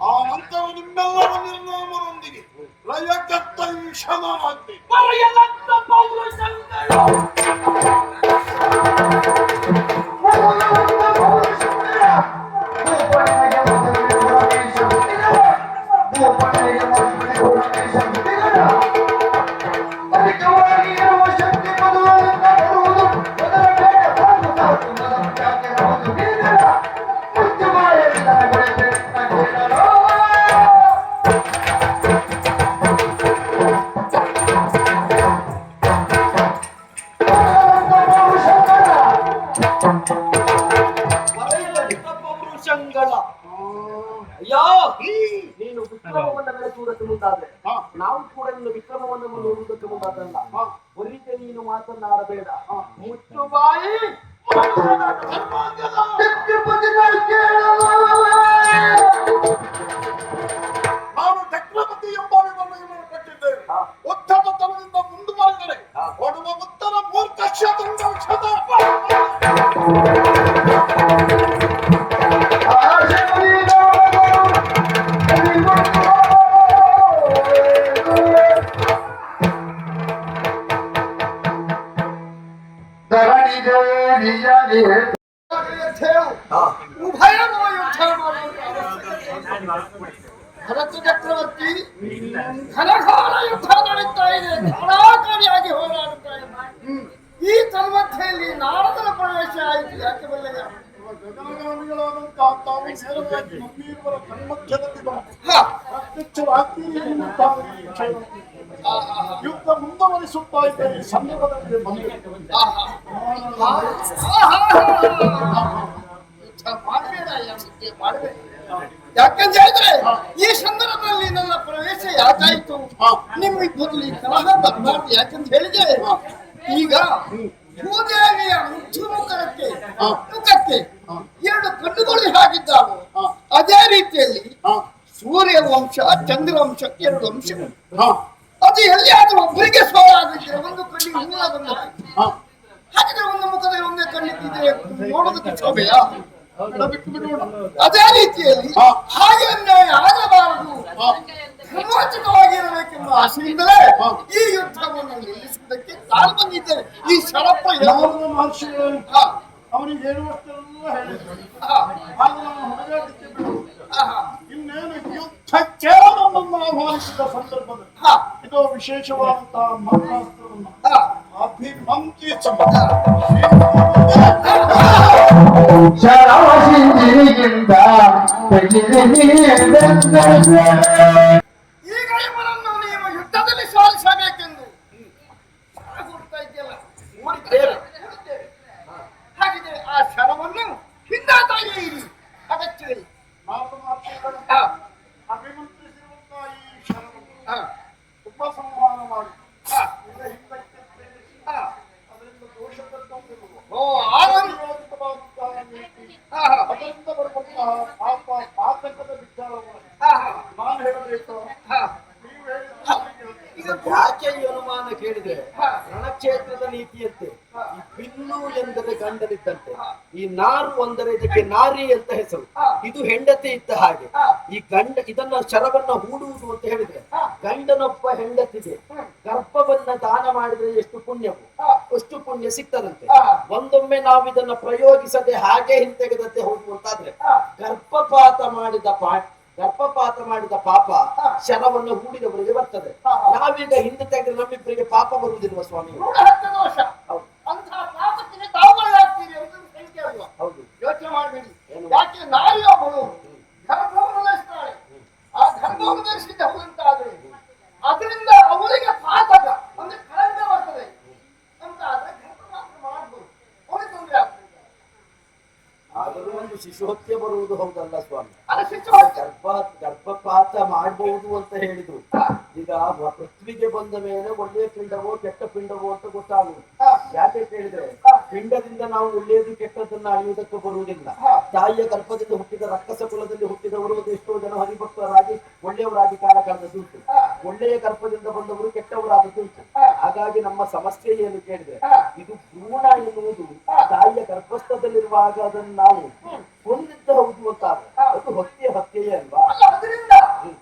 ಆ ನಂತರ ನಿಮ್ಮೆಲ್ಲರ ನಿರ್ನಾಮದೊಂದಿಗೆ ಲಯಕತ್ತ ಈಶನಾಗ್ತೇನೆ. ಅಯ್ಯೋ, ನೀನು ವಿಕ್ರಮವನ್ನು ಬೆಳೆಸುವುದಕ್ಕೆ ಮುಂದಾದ್ರೆ ನಾವು ಕೂಡ ನಿನ್ನ ವಿಕ್ರಮವನ್ನು ನೋಡುವುದಕ್ಕೆ ಮುಂದಾದ್ರಲ್ಲ. ಹೊರಿಕೆ ನೀನು ಮಾತನ್ನಾಡಬೇಡ, ಮುಚ್ಚು ಬಾಯಿ. ನಾನು ಚಕ್ರವರ್ತಿ ಎಂಬ ವಿವರಣೆಯನ್ನು ಕಟ್ಟಿದ್ದೇನೆ. ಉತ್ತಮತನದಿಂದ ಮುಂದುವರೆದರೆ ಕೊಡುವ ಉತ್ತರ ಮೂರ್ಖ ಶತಂಡ. ಭರತ ಚಕ್ರವರ್ತಿ ಘನಘೋರ ಯುದ್ಧ ನಡೀತಾ ಇದೆ, ಧಾರಾಕಾರಿಯಾಗಿ ಹೋರಾಡುತ್ತಾ ಇದೆ. ಈ ತನ್ಮಧ್ಯೆಯಲ್ಲಿ ನಾರದರ ಪ್ರವೇಶ ಆಯಿತು. ಯಾಕೆ ಬಲ್ಲೆಯ ಗಗನಗಾಮಿಗಳಾದಂತಹ ತಾವು ನೇರವಾಗಿ ನಮ್ಮೀರುವರ ಕಣ್ಮಧ್ಯದಲ್ಲಿ ಪ್ರತ್ಯಕ್ಷವಾಗಿ ಯುದ್ಧ ಮುಂದುವರಿಸುತ್ತಾ ಇದ್ದ ಈ ಸಂದರ್ಭದಲ್ಲಿ ಬಂದಿದೆ. ಯಾಕಂತ ಹೇಳಿದ್ರೆ ಈ ಸಂದರ್ಭದಲ್ಲಿ ನನ್ನ ಪ್ರವೇಶ ಯಾಕಾಯ್ತು, ನಿಮ್ಮಿಬ್ಬರಲ್ಲಿ ಕಲಹ ಬರಬಾರ್ದು. ಯಾಕಂತ ಹೇಳಿದ್ರೆ ಈಗ ಭೂದೇವಿಯ ಮುಖಕ್ಕೆ 2 ಕಣ್ಣುಗಳು ಹಾಗಿದ್ದಾವೆ. ಅದೇ ರೀತಿಯಲ್ಲಿ ಸೂರ್ಯ ವಂಶ ಚಂದ್ರವಂಶಕ್ಕೆ 2 ವಂಶಗಳು. ಅದು ಎಲ್ಲಿಯಾದ್ರೂ ಒಬ್ಬರಿಗೆ ಸ್ವಾಯ ಆಗಿದ್ರೆ ಒಂದು ಕಣ್ಣಿಗೆ ಮೂಲ ಬಂದ ಹಾಗಿದ್ರೆ ಒಂದು ಮುಖದಲ್ಲಿ ಒಂದೇ ಕಣ್ಣಿದ್ದರೆ ನೋಡೋದಕ್ಕೆ ಶೋಭೆಯ. ಅದೇ ರೀತಿಯಲ್ಲಿ ಹಾಗೆ ಅನ್ಯಾಯ ಆಗಬಾರದು, ಧರ್ಮೋಚಿತವಾಗಿರಬೇಕೆಂಬ ಆಶೆಯಿಂದಲೇ ಈ ಯುದ್ಧವನ್ನು ನಿಲ್ಲಿಸುವುದಕ್ಕೆ ನಾನು ಬಂದಿದ್ದೇನೆ. ಈ ಶರಪ್ಪ ಮಹರ್ಷಿಗಳು ಅವನಿಗೆ ಹೇಳುವಷ್ಟೆಲ್ಲ ಹೇಳಿದ್ರು. ಹಾಗೆ ನಾವು ಹೊರಗಾಟಕ್ಕೆ ಬಿಡು. ಆಹಾ. ಇನ್ನೇನು ಯುದ್ಧಕ್ಕೆ ನಮ್ಮನ್ನು ಆಹ್ವಾನಿಸಿದ ಸಂದರ್ಭದಲ್ಲಿ ಹಾ. ಇದು ವಿಶೇಷವಾದಂತಹ ಮರಣಾಸ್ತ್ರವನ್ನು ಹಾ. ಅಭಿಮಂತ್ರಿಸಬ ಶರವಶಿಂಜಿನಿಗಿಂತ ಈಗ ಇವರನ್ನು ನೀವು ಯುದ್ಧದಲ್ಲಿ ಸೋಲಿಸಬೇಕೆಂದು ಹುಡ್ತಾ ಇದೆಯಲ್ಲ. ನೋಡಿದ್ದೇವೆ. ಹಾಗಿದ್ರೆ ಆ ಶರವನ್ನು ಹಿಂದಾತಾಗಿರಿ ಅಗತ್ಯವಿಲ್ಲ. ಹಾ. ಅಭಿಮಂತ್ರಿಸಿರುವಂತಹ ಈ ಕ್ಷಣವನ್ನು ಹಾ. ಉಪಸಂಹಾರ ಮಾಡಿ ಹಾ. ಈಗ ಹಿಂದಕ್ಕೆ ಪ್ರೇರಿಸಿ ಹಾ. ಅದರಿಂದ ದೋಷದಲ್ಲಿರುವ ಓ ಆನಂದ. ವಿರೋಧಿತವಾದಂತಹ ನೀತಿ ಹಾ. ಹಾ. ಅದರಿಂದ ಬರುವಂತಹ ಪಾಪ ಪಾತಕದ ವಿಚಾರವನ್ನು ಹಾ. ಹಾ. ನಾನು ಹೇಳಬೇಕು, ಹಾ. ನೀವು ಹೇಳಿದ್ರೆ ಈಗ ಯಾಕೆ ಈ ಅನುಮಾನ ಕೇಳಿದ್ರೆ ಹಾ. ರಣಕ್ಷೇತ್ರದ ನೀತಿಯಂತೆ ಹಾ. ಈ ಪಿನ್ನು ಎಂದರೆ ಗಂಡನಿದ್ದಂತೆ, ಹಾ. ಈ ನಾರು ಅಂದರೆ ಇದಕ್ಕೆ ನಾರಿ ಅಂತ ಹೆಸರು, ಹಾ. ಇದು ಹೆಂಡತಿ ಇದ್ದ ಹಾಗೆ. ಹಾ. ಈ ಗಂಡ ಇದನ್ನ ಶರವನ್ನ ಹೂಡುವುದು ಅಂತ ಹೇಳಿದ್ರೆ ಹಾ. ಗಂಡನೊಬ್ಬ ಹೆಂಡತಿಗೆ ಹ್ಮ್. ಗರ್ಭವನ್ನ ದಾನ ಮಾಡಿದ್ರೆ ಎಷ್ಟು ಪುಣ್ಯವು ಹಾ. ಅಷ್ಟು ಪುಣ್ಯ ಸಿಗ್ತದಂತೆ. ಹಾ. ಒಂದೊಮ್ಮೆ ನಾವು ಇದನ್ನ ಪ್ರಯೋಗಿಸದೆ ಹಾಗೆ ಹಿಂತೆಗೆದಂತೆ ಹೋಗುವಂತಾದ್ರೆ ಹಾ. ಗರ್ಭಪಾತ ಮಾಡಿದ ಪಾಪ ಹಾ. ಶರವನ್ನು ಹೂಡಿದವರಿಗೆ ಬರ್ತದೆ. ಹಾ. ನಾವೀಗ ಹಿಂದೆ ತೆಗೆದ್ರೆ ನಮ್ಮಿಬ್ಬರಿಗೆ ಪಾಪ ಬರುವುದಿಲ್ವ ಸ್ವಾಮಿ? ರೂಢಹಸ್ತ ದೋಷ. ಹೌದು ಅಂತಹ ಪಾಪಕ್ಕೆ ತಾವುಗಳಾಗ್ತೀರಿ ಅಂತ ಸಂಖ್ಯೆ ಅಲ್ವಾ? ಹೌದು. ಯೋಚನೆ ಮಾಡಬೇಡಿ. ಏನು? ಯಾಕೆ ನಾರಿಯೊಬ್ಬಳು ಗರ್ಭವನ್ನು ಧರಿಸ್ತಾಳೆ. ಆ ಗರ್ಭವನ್ನು ಧರಿಸಿದ ಅಂತಾದ್ರೆ ಅದರಿಂದ ಅವರಿಗೆ ಪಾತಕ ಅಂದ್ರೆ ಕಳಂಕ ಬರ್ತದೆ ಅಂತ ಆದ್ರೆ ಗರ್ಭ ಮಾತ್ರ ಮಾಡಬಹುದು. ಅವರಿಗೆ ತೊಂದರೆ ಆಗ್ತದೆ. ಆದರೂ ಒಂದು ಶಿಶು ಹತ್ಯೆ ಬರುವುದು ಹೌದಲ್ಲ ಸ್ವಾಮಿ? ಅದು ಶಿಕ್ಷೆ ಹೋಗ್ತದೆ. ಗರ್ಭಪಾತ ಮಾಡಬಹುದು ಅಂತ ಹೇಳಿದ್ರು. ಈಗ ಪೃಥ್ವಿಗೆ ಬಂದ ಮೇಲೆ ಒಳ್ಳೆಯ ಪಿಂಡವೋ ಕೆಟ್ಟ ಪಿಂಡವೋ ಅಂತ ಗೊತ್ತಾಗುವುದು. ಯಾಕೆ ಕೇಳಿದ್ರೆ ಪಿಂಡದಿಂದ ನಾವು ಒಳ್ಳೆಯದು ಕೆಟ್ಟದನ್ನ ಅಳಿಯುವುದಕ್ಕೆ ಬರುವುದಿಲ್ಲ. ತಾಯಿಯ ಗರ್ಭದಿಂದ ಹುಟ್ಟಿದ ರಕ್ಕಸ ಕುಲದಲ್ಲಿ ಹುಟ್ಟಿದವರು ಎಷ್ಟೋ ಜನ ಹರಿಭಕ್ತರಾಗಿ ಒಳ್ಳೆಯವರಾಗಿ ಕಾಲ ಕಳೆದದ್ದುಂಟು. ಒಳ್ಳೆಯ ಗರ್ಭದಿಂದ ಬಂದವರು ಕೆಟ್ಟವರಾದದ್ದುಂಟು. ಹಾಗಾಗಿ ನಮ್ಮ ಸಮಸ್ಯೆ ಏನು ಕೇಳಿದ್ರೆ ಇದು ಭ್ರೂಣ ಎನ್ನುವುದು ತಾಯಿಯ ಗರ್ಭಸ್ಥದಲ್ಲಿರುವಾಗ ಅದನ್ನು ನಾವು ಹೊಂದಿದ್ದ ಹೌದು ಅಂತಾರೆ. ಅದು ಹತ್ಯೆಯೇ ಅಲ್ವಾ? ಅಲ್ಲ, ಅದರಿಂದ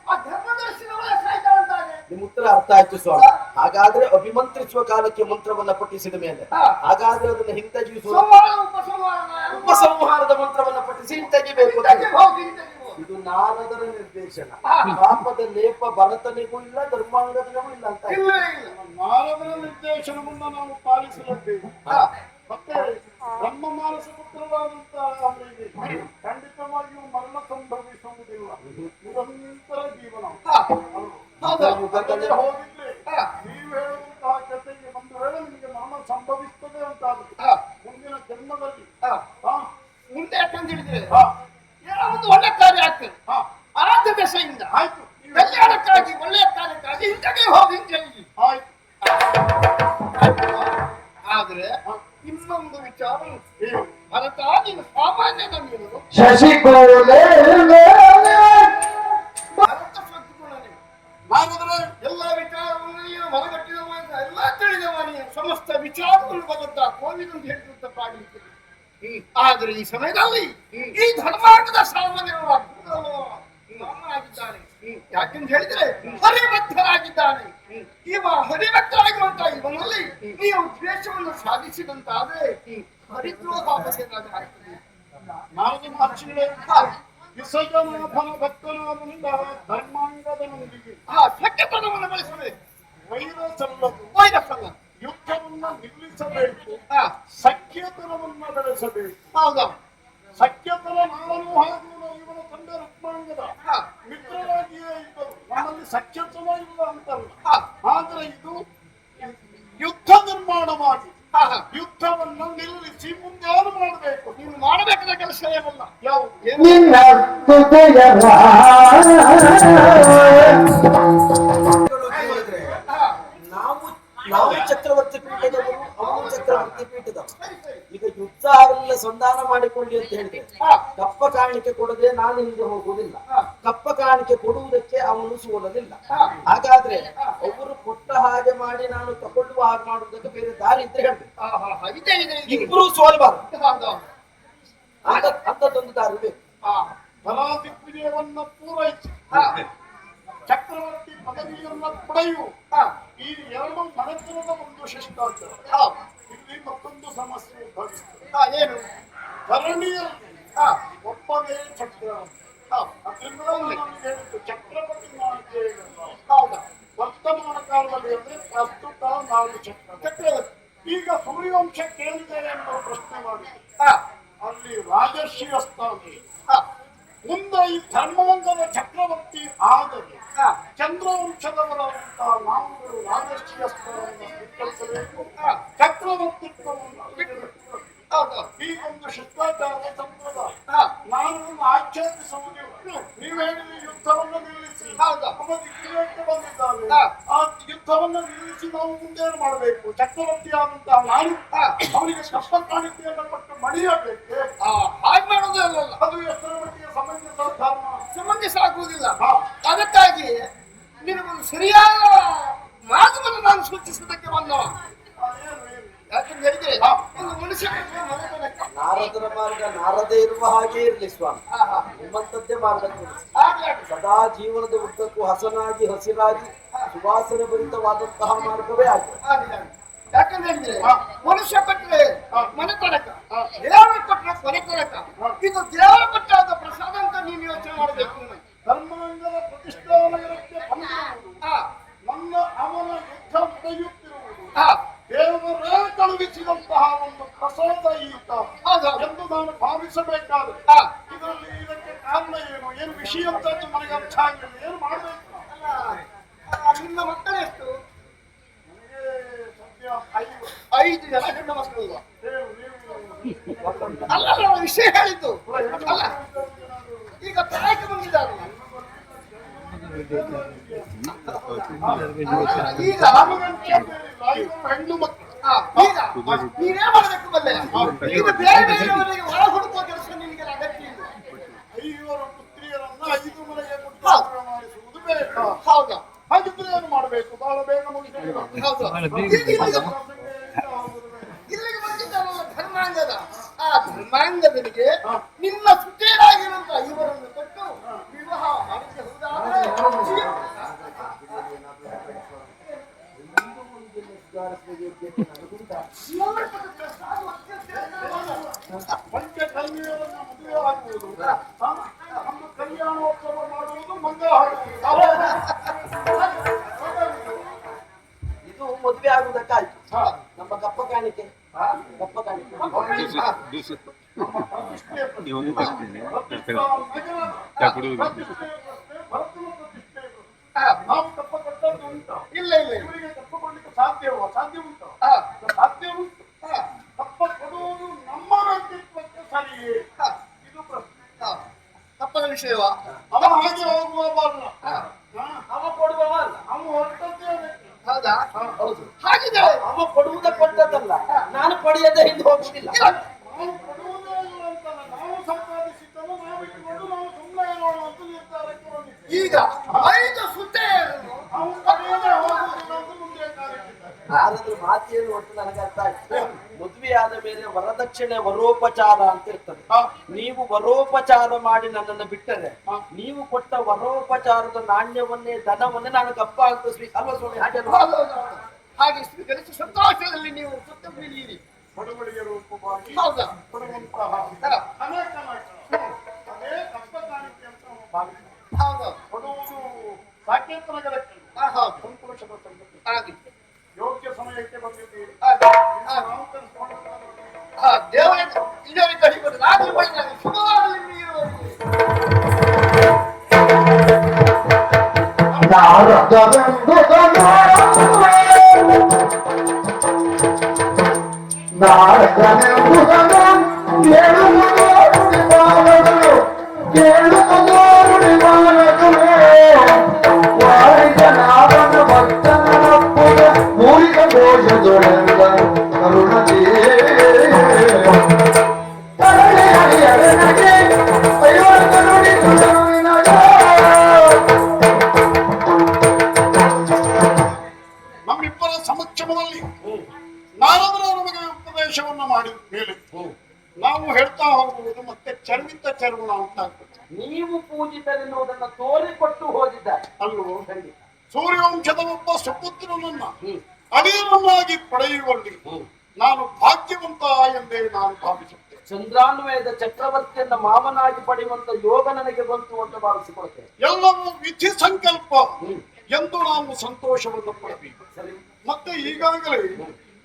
ಆ ಗರ್ಭದರ್ಶನವೇ ಸಾಯ್ತಾಳಂತಾದ್ರೆ ನಿಮ್ ಉತ್ತರ ಅರ್ಥ ಆಯ್ತು ಸ್ವಾಮಿ. ಹಾಗಾದ್ರೆ ಅಭಿಮಂತ್ರಿಸುವ ಕಾಲಕ್ಕೆ ಮಂತ್ರವನ್ನ ಪಠಿಸಿದ ಮೇಲೆ ಹಾಗಾದ್ರೆ ಅದನ್ನ ಹಿಂತೆಗೆಯುವ ಸಂಹಾರ ಉಪಸಂಹಾರ ಉಪಸಂಹಾರದ ಮಂತ್ರವನ್ನ ಪಠಿಸಿ ಹಿಂತೆಗಿಬೇಕು. ಹಿಂದಕ್ಕೆ ಹೋಗಿ ಹಿಂದಕ್ಕೆ ಹೋಗಿ. ಇದು ನಾರದರ ನಿರ್ದೇಶನ. ಪಾಪದ ಲೇಪ ಭರತನಿಗೂ ಇಲ್ಲ ಧರ್ಮಾಂಗದನಿಗೂ ಇಲ್ಲ ಅಂತ. ಇಲ್ಲ ಇಲ್ಲ. ನಾರದರ ನಿರ್ದೇಶನವನ್ನು ನಾವು ಪಾಲಿಸಲಿದ್ದೇವೆ. ಮತ್ತೆ ನಮ್ಮ ಮಾನಸ ಪುತ್ರರಾದಂತಹ ಅವರಿಗೆ ಖಂಡಿತವಾಗಿಯೂ ಮರಣ ಸಂಭವಿಸುವುದಿಲ್ಲ. ನಿರಂತರ ಜೀವನ. ಹೌದಾ? ಹೋಗಿದ್ರೆ ನೀವು ಹೇಳುವಂತಹ ಕಥೆಗೆ ಒಂದು ವೇಳೆ ನಿಮಗೆ ಮರಣ ಸಂಭವಿಸ್ತದೆ ಅಂತಾದ್ರೆ ಮುಂದಿನ ಜನ್ಮದಲ್ಲಿ ಮುಂದೆ ಯಾಕಂತ ಹೇಳಿದ್ರೆ ಹಾ, ಏನೋ ಒಂದು ಒಳ್ಳೆ ಕಾರ್ಯ ಆಗ್ತದೆ. ಹಾ, ಆದ ದಶೆಯಿಂದ ಆಯ್ತು ಕಲ್ಯಾಣಕ್ಕಾಗಿ ಒಳ್ಳೆಯ ಕಾರ್ಯಕ್ಕಾಗಿ ಹಿಂದಕ್ಕೆ ಹೋಗಿ ಹಿಂದೆ. ಆಯ್ತು. ಆದ್ರೆ ಇನ್ನೊಂದು ವಿಚಾರ ಭರತ, ನೀನು ಸಾಮಾನ್ಯನ ನೀನು ಶಶಿಕೋಲೆ ಭರತ ಸ್ವತ್ತುಗುಣನೆ. ಹಾಗಾದ್ರೆ ಎಲ್ಲ ವಿಚಾರವನ್ನು ನೀನು ಮನಗಟ್ಟಿದವ ಅಂತ ಎಲ್ಲ ತಿಳಿದವ ನೀನು. ಸಮಸ್ತ ವಿಚಾರಗಳು ಬರುತ್ತ ಕೋವಿದಂತ ಹೇಳಿದಂತ ಪಾಡಿರುತ್ತದೆ. ಆದ್ರೆ ಈ ಸಮಯದಲ್ಲಿ ಈ ಧರ್ಮಾರ್ಗದ ಸಾಮಾನ್ಯವಾಗಿದ್ದಾನೆ. ಯಾಕೆಂತ ಹೇಳಿದ್ರೆ ಹರಿಭಕ್ತರಾಗಿದ್ದಾನೆ. ಇವ ಹರಿಭಕ್ತರಾಗಿರುವಂತಹ ಇವನಲ್ಲಿ ನೀವು ದ್ವೇಷವನ್ನು ಸಾಧಿಸಿದಂತಾದ್ರೆ ಹರಿದ್ರೋಹ ಅಪಸೇನಾಗ ಆಗ್ತದೆ. ನಾಲ್ಕು ಮಹರ್ಷಿಗಳೇ ವಿಸರ್ಜನಾಭನ ಭಕ್ತನಾದಂತ ಧರ್ಮಾಂಗದನೊಂದಿಗೆ ಸತ್ಯತನವನ್ನು ಬೆಳೆಸಬೇಕು. ವೈರ ಸಲ್ಲದು, ವೈರಸಲ್ಲ. ಯುದ್ಧವನ್ನ ನಿಲ್ಲಿಸಬೇಕು, ಹಾ, ಸಖ್ಯತನವನ್ನ ಬೆಳೆಸಬೇಕು. ಹೌದಾ? ಸಖ್ಯತನ ನಾನು ಹಾಗೂ ಇವನ ತಂದೆ ರುಕ್ಮಾಂಗದ ಹಾ, ಮಿತ್ರರಾಗಿಯೇ ಇದ್ದರು. ನಮ್ಮಲ್ಲಿ ಸಖ್ಯತನ ಇಲ್ಲ ಅಂತಲ್ಲ. ಹಾ, ಆದ್ರೆ ಇದು ಯುದ್ಧ ನಿರ್ಮಾಣ ಮಾಡಿ ಹಾ, ಹಾ. ಯುದ್ಧವನ್ನ ನಿಲ್ಲಿಸಿ ಮುಂದೇನು ಮಾಡಬೇಕು? ನೀನು ಮಾಡಬೇಕಾದ ಕೆಲಸ ಏನಲ್ಲ. ಯಾವುದು? ಏನು? ನಿನ್ನ ಹೃದಯ ಕೇಳಿದ್ರೆ ಹಾ, ನಾವು ಚಕ್ರವರ್ತಿ ಪೀಠದವರು, ಅವನು ಚಕ್ರವರ್ತಿ ಪೀಠದವರು. ಸರಿ ಸರಿ. ಈಗ ಯುದ್ಧ ಆಗಲಿಲ್ಲ, ಸಂಧಾನ ಮಾಡಿಕೊಳ್ಳಿ ಅಂತ ಹೇಳಿದ್ರೆ ಕಪ್ಪ ಕಾಣಿಕೆ ಕೊಡದೆ ನಾನು ಹಿಂದೆ ಹೋಗುವುದಿಲ್ಲ. ಕಪ್ಪ ಕಾಣಿಕೆ ಕೊಡುವುದಕ್ಕೆ ಅವನು ಸೋಲಲಿಲ್ಲ. ಹಾಗಾದ್ರೆ ಅವರು ಕೊಟ್ಟ ಹಾಗೆ ಮಾಡಿ ನಾನು ತಗೊಳ್ಳುವ ಹಾಗೆ ಮಾಡುವುದಕ್ಕೆ ಬೇರೆ ದಾರಿ ಇದ್ರೆ ಹೇಳ್ಬೇಕು. ಇದೆ ಇದೆ ಇದೆ. ಇಬ್ಬರು ಸೋಲ್ಬಾರ್ದು ಹೌದಾ? ಅಂತದೊಂದು ದಾರಿ ಬೇಕು. ಫಲಾದಿಗ್ವಿಜಯವನ್ನ ಪೂರೈಸಿ ಹಾ, ಚಕ್ರವರ್ತಿ ಪದವಿಯನ್ನ ಪಡೆಯುವ ಹಾ, ಈ ಎರಡು ಮನೆತನದ ಒಂದು ಶಿಷ್ಟಾಚಾರ. ಹಾ, ಇಲ್ಲಿ ಮತ್ತೊಂದು ಸಮಸ್ಯೆ ಉದ್ಭವಿಸುತ್ತದೆ. ಹಾ, ಏನು? ಧರಣಿಯಲ್ಲಿ ಹಾ, ಒಬ್ಬನೇ ಚಕ್ರವರ್ತಿ, ಅದರಿಂದ ನಾನು ಹೇಳಿದ್ದು ಚಕ್ರವರ್ತಿ ಮಾಳಿಗೆ ಹೌದಾ ವರ್ತಮಾನ ಕಾಲದಲ್ಲಿ ಅಂದ್ರೆ ಪ್ರಸ್ತುತ ನಾವು ಚಕ್ರವರ್ತಿ ಈಗ ಸೂರ್ಯವಂಶ ಕೇಳಿದೆ ಎಂಬ ಪ್ರಶ್ನೆ ಮಾಡಿದೆ ಹಾ ಅಲ್ಲಿ ರಾಜರ್ಷಿಯ ಸ್ಥಾನ ಹಾ ಮುಂದೆ ಈ ಧರ್ಮವಂಗದ ಚಕ್ರವರ್ತಿ ಆದರೆ ಹಾ ಚಂದ್ರವಂಶದವರಂತಹ ನಾವುಗಳು ರಾಜರ್ಷಿಯ ಸ್ಥಾನವನ್ನು ಸ್ವೀಕರಿಸಬೇಕು ಚಕ್ರವರ್ತಿತ್ವವನ್ನು ಹೌದು ಹೀಗೊಂದು ಶಿಷ್ಟಾಚಾರದ ಸಂಪ್ರದಾಯ ಹಾ ನಾನು ಆಕ್ಷೇಪಿಸುವುದಿಲ್ಲ ನೀವು ಹೇಳಿದ ಯುದ್ಧವನ್ನು ನಿಲ್ಲಿಸಿ ಹೌದಾ ನಮ್ಮ ದಿಕ್ಕಿಗೆ ಬಂದಿದ್ದಾವೆ ಹಾ. ಆ ಯುದ್ಧವನ್ನು ನಿಲ್ಲಿಸಿ ನಾವು ಮುಂದೇನು ಮಾಡಬೇಕು ಚಕ್ರವರ್ತಿ ಆದಂತಹ ನಾನು ಅವರಿಗೆ ಕಷ್ಟ ಕಾಣಿಕೆಯನ್ನು ಕೊಟ್ಟು ಮಣಿಯಬೇಕು ಹಾಗೆ ಮಾಡೋದೇ ಅಲ್ಲಲ್ಲ ಅದು ಎಷ್ಟರ ಮಟ್ಟಿಗೆ ಸಮಂಜಸ ಧರ್ಮ ಸಂಬಂಧಿಸ ಆಗುವುದಿಲ್ಲ ಹಾ. ಅದಕ್ಕಾಗಿ ನಿನಗೊಂದು ಸರಿಯಾದ ಮಾರ್ಗವನ್ನು ನಾನು ಸೂಚಿಸುವುದಕ್ಕೆ ಬಂದವ ಏನು ಯಾಕಂತ ಹೇಳಿದ್ರೆ ಹಾ. ಒಂದು ಮನುಷ್ಯ ನಾರದರ ಮಾರ್ಗ ನಾರದೇ ಇರುವ ಹಾಗೆ ಇರಲಿ ಸ್ವಾಮಿ, ನಿಮ್ಮಂತದ್ದೇ ಮಾರ್ಗ ತೋರಿಸಿ. ಸದಾ ಜೀವನದ ಉದ್ದಕ್ಕೂ ಹಸನಾಗಿ ಹಸಿರಾಗಿ ಸುವಾಸನೆ ಭರಿತವಾದಂತಹ ಮಾರ್ಗವೇ ಆಗಿದೆ. ಯಾಕಂದ್ರೆ ಹೇಳಿದ್ರೆ ಮನುಷ್ಯ ಕೊಟ್ಟರೆ ಮನೆ ತನಕ ದೇವರು ಕೊಟ್ಟರೆ ಕೊನೆ ತನಕ ಇದು ದೇವರ ಕೊಟ್ಟಾದ ಪ್ರಸಾದ ಅಂತ ನೀನು ಯೋಚನೆ ಮಾಡಬೇಕು. ಧರ್ಮಾಂಗದ ಪ್ರತಿಷ್ಠಾನಗರಕ್ಕೆ ಬಂದಿರುವುದು ಹಾ ನನ್ನ ಅವನ ಯುದ್ಧ ನಡೆಯುತ್ತಿರುವುದು ಹಾ ದೇವರೇ ಕಳುಹಿಸಿದಂತಹ ಒಂದು ಪ್ರಸಾದ ಈತ ಹೌದು ಎಂದು ನಾನು ಭಾವಿಸಬೇಕಾದ್ರೆ ಹಾ ಇದರಲ್ಲಿ ಇದಕ್ಕೆ ಕಾರಣ ಏನು ವಿಷಯ ಅಂತ ನನಗೆ ಅರ್ಥ ಆಗಲಿಲ್ಲ. ಏನು ಮಾಡಬೇಕು ನಿನ್ನ ಮಕ್ಕಳು ಎಷ್ಟು? ನನಗೆ ಸದ್ಯ 5 ಜನ ಹೆಣ್ಣು ಮಕ್ಕಳು ಇಲ್ವಾ? ನೀವು ಅಲ್ಲ ನಾನು ವಿಷಯ ಹೇಳಿದ್ದು ಅಲ್ಲ ಈಗ ಪ್ರಾಯಕ್ಕೆ ಬಂದಿದ್ದಾರೆ ಈಗ ಹೆಣ್ಣು ಮಕ್ಕಳು ಈಗ ನೀವೇ ಮಾಡಬೇಕು ಬಲ್ಲೆ. ಈಗ ಬೇರೆ ಬೇರೆಯವರಿಗೆ ಹೊರ ಹುಡುಕುವ ಕೆಲಸ ನಿನಗೆ ಅಗತ್ಯ ಇಲ್ಲ. 5 ಪುತ್ರಿಯರನ್ನ 5 ಮನೆಗೆ ಕೊಟ್ಟು ಮಾಡಿಸುವುದು ಬೇಕು. ಹೌದಾ ಹಾಗಿದ್ರೆ ಏನು ಮಾಡಬೇಕು? ಬಹಳ ಬೇಗ ಮುಗಿಸಬೇಕು. ಹೌದು ಇಲ್ಲಿಗೆ ಬಂದಿದ್ದಾರಲ್ಲ ಧರ್ಮಾಂಗದ ಆ ಧರ್ಮಾಂಗದನಿಗೆ ನಿಮ್ಮ ಸುತ್ತೇರಾಗಿರುವಂತ ಇವರನ್ನು ಕೊಟ್ಟು ವಿವಾಹ ಮಾಡಿದ್ರೆ ಹೌದಾದ್ರೆ ಪಂಚ ಕನ್ಯೆಯರನ್ನ ಮದುವೆ ಆಗುವುದು, ನಮ್ಮ ಕಲ್ಯಾಣೋತ್ಸವ ಮಾಡುವುದು, ಮಂಗಳ ಹಾಡುವುದು. ಇದು ಮದುವೆ ಆಗುವುದಕ್ಕಾಯ್ತು. ನಮ್ಮ ಕಪ್ಪ ಕಾಣಿಕೆ ಕಪ್ಪ ಕಾಣಿಕೆ ನಾವು ತಪ್ಪ ಕೊಟ್ಟದ್ದು ಉಂಟು. ಇಲ್ಲ ಇಲ್ಲ ಇವರಿಗೆ ತಪ್ಪ ಕೊಡ್ಲಿಕ್ಕೆ ಸಾಧ್ಯ ಉಂಟು. ಸಾಧ್ಯ ಉಂಟು. ತಪ್ಪ ಕೊಡುವುದು ನಮ್ಮ ವ್ಯಕ್ತಿತ್ವಕ್ಕೆ ಸರಿಯೇ? ಇದು ಪ್ರಶ್ನೆ. ತಪ್ಪದ ವಿಷಯವಾ? ಅವ ಹಾಗೆ ಹೋಗುವವಲ್ಲ, ಅವ ಕೊಡುವವ ಅಲ್ಲ, ಅವ ಹೊರಟದ್ದೇ ವ್ಯಕ್ತಿ. ಹೌದಾ ಹೌದು ಹಾಗಿದೆ. ಅವ ಕೊಡುವುದ ಕೊಟ್ಟದ್ದಲ್ಲ, ನಾನು ಪಡೆಯದೆ ಹಿಂದೆ ಹೋಗುದಿಲ್ಲ. ನಾವು ಕೊಡುವುದೇ ಇಲ್ಲ ಅಂತಲ್ಲ, ನಾವು ಸಂಪಾದಿಸಿದ್ದನ್ನು ನಾವು ಇಟ್ಟುಕೊಂಡು ನಾವು ಸುಮ್ಮನೆ ಇರೋಣ ಅಂತ ನಿರ್ಧಾರಕ್ಕೆ ಬಂದಿದ್ದೇವೆ. ಈಗ 5 ಸುತ್ತೇರನ್ನು ನಾವು ಪಡೆಯದೆ ಹೋಗುವುದಿಲ್ಲ ಅಂತ ಮುಂದೆ ಕಾರ್ಯಕ್ಕಿದ್ದಾರೆ. ಯಾರಾದ್ರೂ ಮಾತಿಯನ್ನು ಒಟ್ಟು ನನಗೆ ಅರ್ಥ ಆಯ್ತು. ಮದುವೆ ಆದ ಮೇಲೆ ವರದಕ್ಷಿಣೆ ವರೋಪಚಾರ ಅಂತ ಇರ್ತದೆ. ನೀವು ವರೋಪಚಾರ ಮಾಡಿ ನನ್ನನ್ನು ಬಿಟ್ಟರೆ ನೀವು ಕೊಟ್ಟ ವರೋಪಚಾರದ ನಾಣ್ಯವನ್ನೇ ಧನವನ್ನೇ ನಾನು ಕಪ್ಪ ಅಂತ ಅಲ್ವಾ ಸ್ವಾಮಿ? ಹಾಗೆ ಅಲ್ವಾ? ಹಾಗೆ ಸ್ವೀಕರಿಸಿ ಸಂತೋಷದಲ್ಲಿ ನೀವು ಸುತ್ತ ಬೀಳಿರಿ. ಬಡವಡಿಗೆ ರೂಪವಾಗಿ ಹೌದಾ ಕೊಡುವಂತಹ ಅನೇಕ ಅದೇ ಕಷ್ಟ ಕಾಣಿಕೆ ಅಂತ ನಾವು ಭಾವಿಸ್ತೇವೆ. ಹೌದು ಕೊಡುವುದು ಸಾಕೇತನಗರಕ್ಕೆ ಹೌದು ಸಂತೋಷದ ಸಂಗತಿ. ಹಾಗೆ ಯೋಗ್ಯ ಸಮಯಕ್ಕೆ ಬಂದಿದ್ದೀರಿ. ನಾವು ಕಲಿಸ್ಕೊಂಡಂತಹ ದೇವರ ಇಲ್ಲೇ ಕಳಿಬೋದು. ನಾನು ಮಾಡಿದಾಗ ಶುಭವಾಗಲಿ ನೀವು. ನಮ್ಮಿಬ್ಬರ ಸಮಕ್ಷಮದಲ್ಲಿ ನಾರದರ ನಮಗೆ ಉಪದೇಶವನ್ನ ಮಾಡಿದ ಮೇಲೆ ನಾವು ಹೇಳ್ತಾ ಹೋಗುವುದು ಮತ್ತೆ ಚರ್ಮಿತ ಚರ್ಮಣ ಉಂಟಾಗ್ತದೆ. ನೀವು ಪೂಜಿತರೆನ್ನುವುದನ್ನು ತೋರಿಕೊಟ್ಟು ಹೋಗಿದ್ದಾರೆ ಅಲ್ಲೂ ಸೂರ್ಯವಂಶದ ಒಬ್ಬ ಸುಪುತ್ರನನ್ನ ಅಡಿಯರನ್ನಾಗಿ ಪಡೆಯುವಲ್ಲಿ ನಾನು ಭಾಗ್ಯವಂತ ಎಂದೇ ನಾನು ಭಾವಿಸುತ್ತೇನೆ. ಚಂದ್ರಾನ್ವಯದ ಚಕ್ರವರ್ತಿಯನ್ನ ಮಾಮನಾಗಿ ಪಡೆಯುವಂತ ಯೋಗ ನನಗೆ ಬಂತು ಅಂತ ಭಾವಿಸಿಕೊಳ್ತೇನೆ. ಎಲ್ಲವೂ ವಿಧಿ ಸಂಕಲ್ಪ ಎಂದು ನಾವು ಸಂತೋಷವನ್ನು ಪಡಬೇಕು. ಸರಿ. ಮತ್ತೆ ಈಗಾಗಲೇ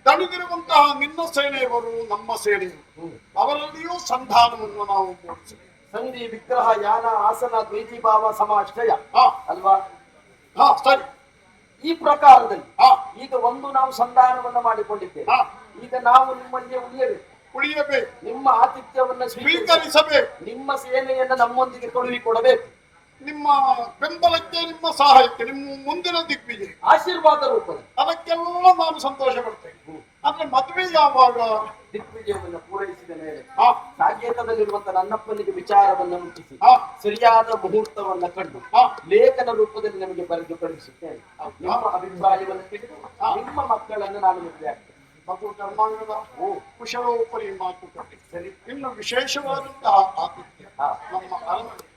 ದಣಿದಿರುವಂತಹ ನಿನ್ನ ಸೇನೆಯವರು ನಮ್ಮ ಸೇನೆಯವರು ಅವರಲ್ಲಿಯೂ ಸಂಧಾನವನ್ನು ನಾವು ಮೂಡಿಸಬೇಕು. ಸಂಧಿ ವಿಗ್ರಹ ಯಾನ ಆಸನ ದ್ವೈತಿ ಭಾವ ಸಮಾಶ್ರಯ ಹಾ ಅಲ್ವಾ? ಹಾ ಸರಿ. ಈ ಪ್ರಕಾರದಲ್ಲಿ ಹಾ ಈಗ ಒಂದು ನಾವು ಸಂಧಾನವನ್ನ ಮಾಡಿಕೊಂಡಿದ್ದೇವೆ. ಹಾ ಈಗ ನಾವು ನಿಮ್ಮಲ್ಲಿ ಉಳಿಯಬೇಕು. ಉಳಿಯಬೇಕು, ನಿಮ್ಮ ಆತಿಥ್ಯವನ್ನ ಸ್ವೀಕರಿಸಬೇಕು, ನಿಮ್ಮ ಸೇನೆಯನ್ನ ನಮ್ಮೊಂದಿಗೆ ಕಳುಹಿಕೊಡಬೇಕು. ನಿಮ್ಮ ಬೆಂಬಲಕ್ಕೆ, ನಿಮ್ಮ ಸಹಾಯಕ್ಕೆ, ನಿಮ್ಮ ಮುಂದಿನ ದಿಗ್ವಿಜಯ ಆಶೀರ್ವಾದ ರೂಪದಲ್ಲಿ ಅದಕ್ಕೆಲ್ಲ ನಾನು ಸಂತೋಷ ಪಡ್ತೇನೆ. ಆದ್ರೆ ಮದುವೆ ಯಾವಾಗ? ದಿಗ್ವಿಜಯವನ್ನು ಪೂರೈಸಿದ ಮೇಲೆ ಹಾ ಸಾಕೇತದಲ್ಲಿರುವಂತ ನನ್ನಪ್ಪನಿಗೆ ವಿಚಾರವನ್ನು ಮುಟ್ಟಿಸಿ ಹಾ ಸರಿಯಾದ ಮುಹೂರ್ತವನ್ನ ಕಂಡು ಹಾ ಲೇಖನ ರೂಪದಲ್ಲಿ ನಮಗೆ ಬರೆದು ಕಳುಹಿಸುತ್ತೇನೆ. ನಿಮ್ಮ ಅಭಿಪ್ರಾಯವನ್ನು ತಿಳಿದು ನಿಮ್ಮ ಮಕ್ಕಳನ್ನು ನಾನು ಮದುವೆ ಆಗ್ತೇನೆ. ಮಗು ಧರ್ಮಾಂಗದ ಕುಶಲೋಪರಿ ಮಾತುಕತೆ. ಸರಿ. ಇನ್ನು ವಿಶೇಷವಾದಂತಹ ಆತಿಥ್ಯ ಹಾ. ನಮ್ಮ ಅರಮನೆ